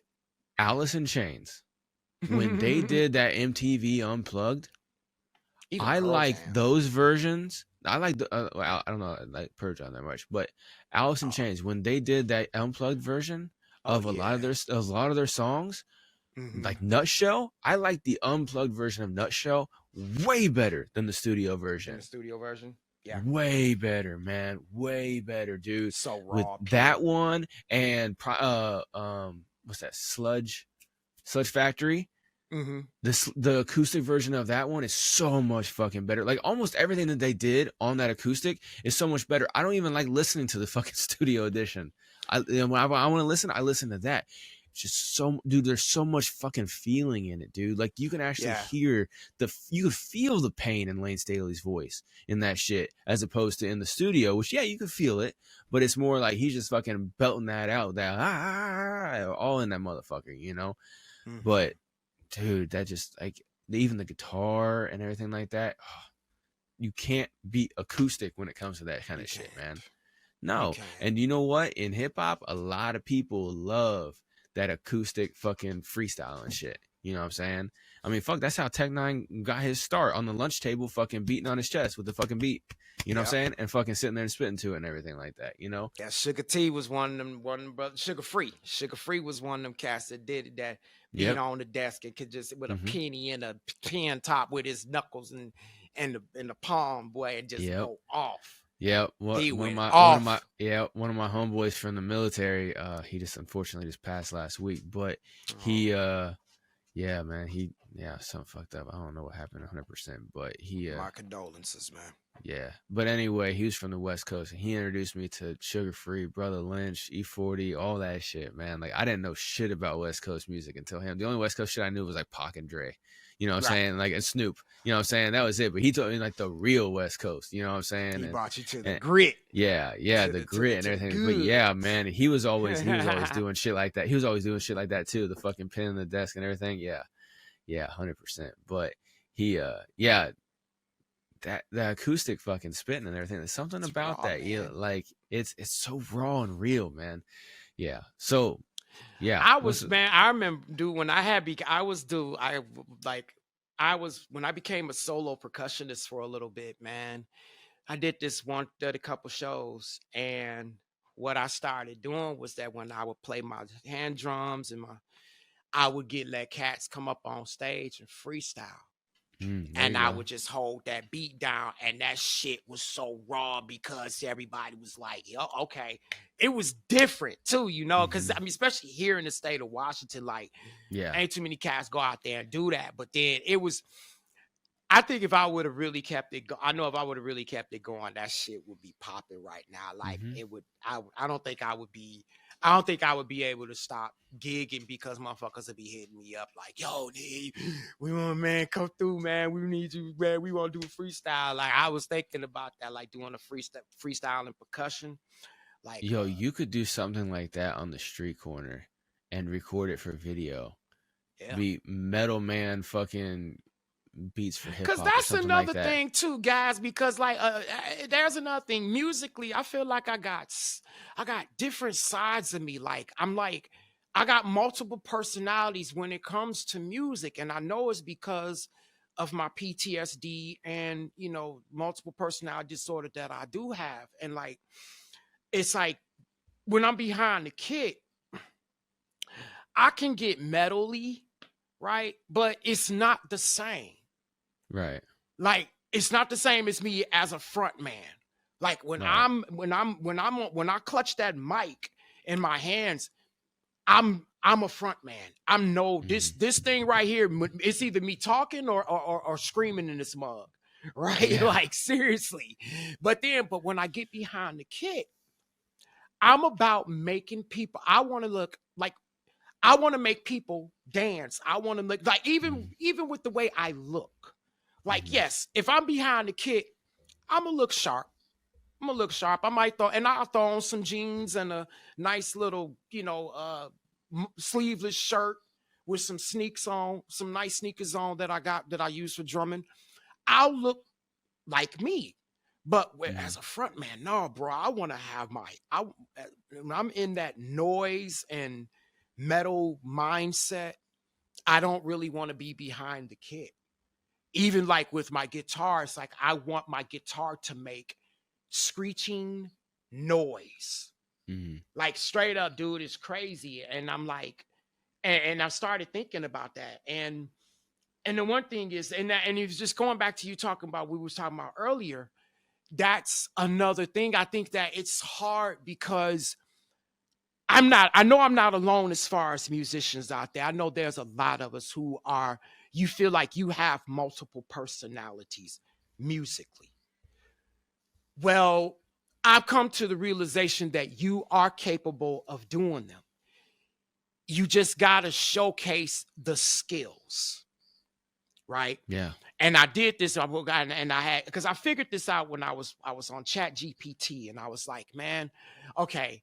Alice in Chains, when they did that MTV Unplugged, I like those versions. I like I don't know, I like Pearl Jam that much, but Alice in Chains, when they did that unplugged version of a lot of their songs, like Nutshell, I like the unplugged version of Nutshell way better than the studio version. Yeah, way better, man, way better, dude. So raw with that one and what's that, Sludge? Sludge Factory. Mm-hmm. The acoustic version of that one is so much fucking better. Like almost everything that they did on that acoustic is so much better. I don't even like listening to the fucking studio edition. When I want to listen, I listen to that. It's just so, dude. There's so much fucking feeling in it, dude. Like you can actually hear you could feel the pain in Lane Staley's voice in that shit, as opposed to in the studio, which you could feel it, but it's more like he's just fucking belting that out, all in that motherfucker, you know. Mm-hmm. But dude, that just like even the guitar and everything like that, you can't beat acoustic when it comes to that kind of shit, man. No. And you know what? In hip hop, a lot of people love that acoustic fucking freestyle and shit. You know what I'm saying? I mean, fuck, that's how Tech Nine got his start, on the lunch table, fucking beating on his chest with the fucking beat. You know what I'm saying? And fucking sitting there and spitting to it and everything like that, you know? Yeah, Sugar T was one of them brothers. Sugar Free was one of them cats that did that. Being on the desk and could just with a penny and a pen top with his knuckles and the palm, boy, and just go off. Yeah, one of my homeboys from the military. He just unfortunately just passed last week, but he, something fucked up. I don't know what happened 100%, but he. My condolences, man. Yeah, but anyway, he was from the West Coast, and he introduced me to Sugar Free, Brother Lynch, E40, all that shit, man. Like I didn't know shit about West Coast music until him. The only West Coast shit I knew was like Pac and Dre. You know what I'm saying? Like, and Snoop. You know what I'm saying? That was it. But he told me like the real West Coast. You know what I'm saying? He brought you to the grit. Yeah, the grit and everything. But yeah, man, he was always doing shit like that. He was always doing shit like that too. The fucking pin in the desk and everything. Yeah, 100%. But he, that the acoustic fucking spitting and everything. There's something about raw, that. Man. Yeah, like it's so raw and real, man. Yeah. So. Yeah, I remember, dude, when I became a solo percussionist for a little bit, man. I did a couple shows, and what I started doing was that when I would play my hand drums and I would let cats come up on stage and freestyle. And I would just hold that beat down, and that shit was so raw because everybody was like, yo, okay. It was different too, you know, because I mean, especially here in the state of Washington, like, ain't too many cats go out there and do that. But then it was, I think if I would have really kept it, I know if I would have really kept it going, that shit would be popping right now. Like it would, I don't think I would be able to stop gigging because motherfuckers would be hitting me up like, yo, we want, man, come through, man. We need you, man. We want to do a freestyle. Like I was thinking about that, like doing a freestyle and percussion. Like, yo, you could do something like that on the street corner and record it for video. Yeah. Be Metal Man fucking beats for hip hop. Because that's another thing too, guys. Because like, there's another thing. Musically, I feel like I got different sides of me. Like I got multiple personalities when it comes to music, and I know it's because of my PTSD and multiple personality disorder that I do have, and like. It's like when I'm behind the kit, I can get metally, right? But it's not the same. Right. Like it's not the same as me as a front man. Like when I clutch that mic in my hands, I'm a front man. I'm this thing right here, it's either me talking or screaming in this mug. Right? Yeah. Like seriously. But when I get behind the kit, I'm about making people. I want to make people dance. I want to look like even with the way I look. Like yes, if I'm behind the kit, I'm gonna look sharp. I might I'll throw on some jeans and a nice little sleeveless shirt with some sneaks on, some nice sneakers on that I use for drumming. I'll look like me. But as a front man, no, bro, I want to have when I'm in that noise and metal mindset, I don't really want to be behind the kit. Even like with my guitar, it's like I want my guitar to make screeching noise. Like straight up, dude, it's crazy. And I'm like, and I started thinking about that. And the one thing is, and it was just going back to you talking about, we were talking about earlier, that's another thing. I think that it's hard because I know I'm not alone as far as musicians out there. I know there's a lot of us who you feel like you have multiple personalities musically. Well, I've come to the realization that you are capable of doing them. You just got to showcase the skills, right? Yeah. And I did this, and I had, because I figured this out when I was on Chat GPT, and I was like, man, okay,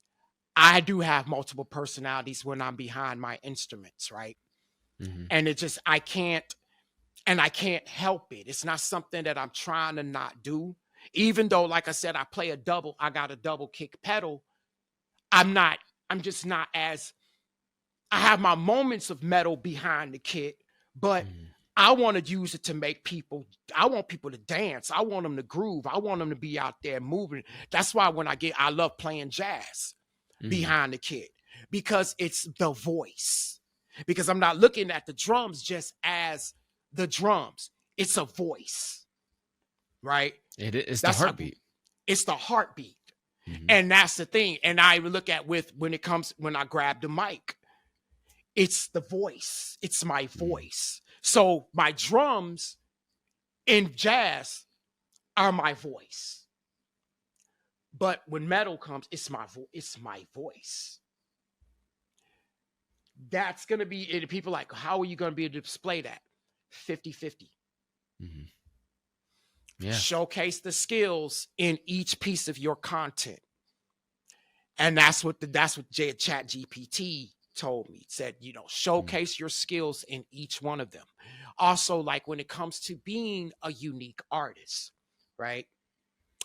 I do have multiple personalities when I'm behind my instruments, right? Mm-hmm. And it just, I can't help it. It's not something that I'm trying to not do. Even though, like I said, I got a double kick pedal. I have my moments of metal behind the kit, but I want to use it to I want people to dance. I want them to groove. I want them to be out there moving. That's why I love playing jazz behind the kit, because it's the voice. Because I'm not looking at the drums just as the drums. It's a voice, right? It's the heartbeat. It's the heartbeat. Mm-hmm. And that's the thing. And I look at when I grab the mic, it's the voice. It's my voice. So my drums in jazz are my voice. But when metal comes, it's my voice. That's going to be, people like, how are you going to be able to display that? 50-50. Mm-hmm. Yeah. Showcase the skills in each piece of your content. And that's what Chat GPT told me. It said, showcase your skills in each one of them. Also, like when it comes to being a unique artist, right?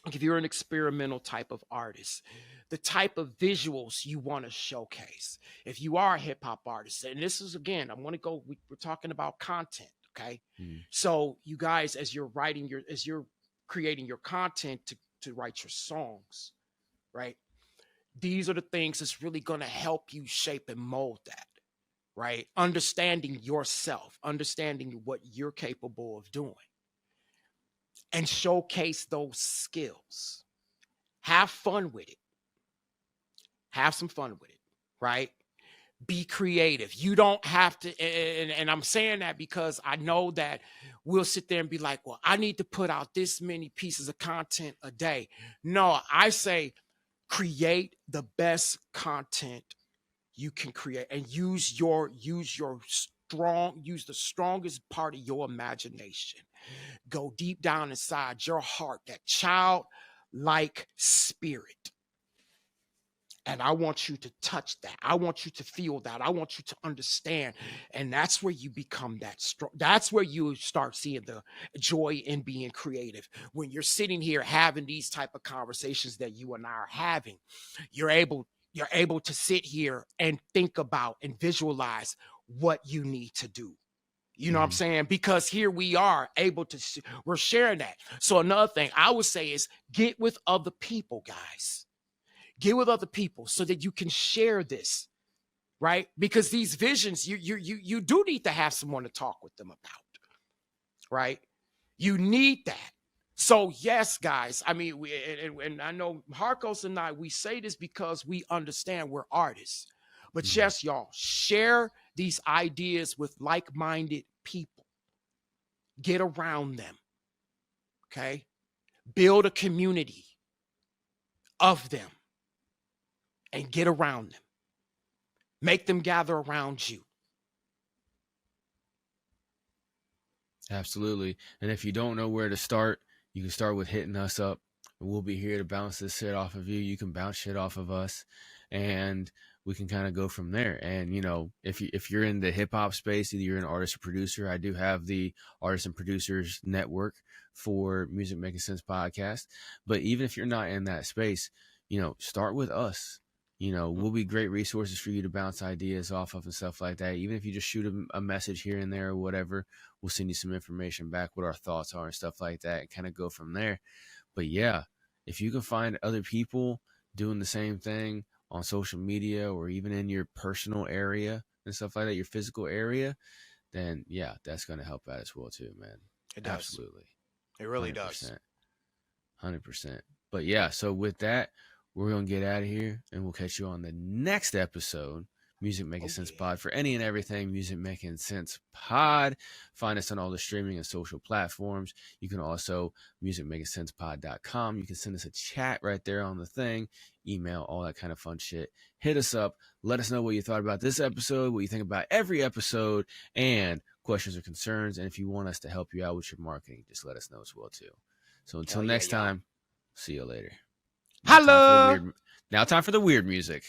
Like if you're an experimental type of artist, the type of visuals you want to showcase. If you are a hip hop artist, and this is, again, we're talking about content. Okay. So you guys, as you're creating your content to write your songs, right? These are the things that's really going to help you shape and mold that, right? Understanding yourself, understanding what you're capable of doing, and showcase those skills. Have fun with it. Have some fun with it, right? Be creative. You don't have to, and I'm saying that because I know that we'll sit there and be like, well, I need to put out this many pieces of content a day. No, I say create the best content you can create, and use the strongest part of your imagination. Go deep down inside your heart, that childlike spirit. And I want you to touch that. I want you to feel that. I want you to understand. And that's where you become that strong. That's where you start seeing the joy in being creative. When you're sitting here having these type of conversations that you and I are having, you're able to sit here and think about and visualize what you need to do. You know what I'm saying? Because here we are we're sharing that. So another thing I would say is get with other people, guys. Get with other people so that you can share this, right? Because these visions, you do need to have someone to talk with them about, right? You need that. So yes, guys, I mean, and I know Harkos and I, we say this because we understand we're artists. But yes, y'all, share these ideas with like-minded people. Get around them, okay? Build a community of them. And get around them. Make them gather around you. Absolutely. And if you don't know where to start, you can start with hitting us up. We'll be here to bounce this shit off of you. You can bounce shit off of us, and we can kind of go from there. And, if you're in the hip hop space, either you're an artist or producer, I do have the Artists and Producers Network for Music Making Sense podcast. But even if you're not in that space, start with us. We'll be great resources for you to bounce ideas off of and stuff like that. Even if you just shoot a message here and there or whatever, we'll send you some information back, what our thoughts are and stuff like that, and kind of go from there. But yeah, if you can find other people doing the same thing on social media or even in your personal area and stuff like that, your physical area, then yeah, that's going to help out as well too, man. It does. Absolutely. It really 100%. does. 100%. But yeah, so with that, we're going to get out of here, and we'll catch you on the next episode. Music Making Sense Pod. For any and everything Music Making Sense Pod, find us on all the streaming and social platforms. You can also musicmakingsensepod.com. You can send us a chat right there on the thing, email, all that kind of fun shit. Hit us up. Let us know what you thought about this episode, what you think about every episode, and questions or concerns. And if you want us to help you out with your marketing, just let us know as well too. So until next time, see you later. Now time for the weird music.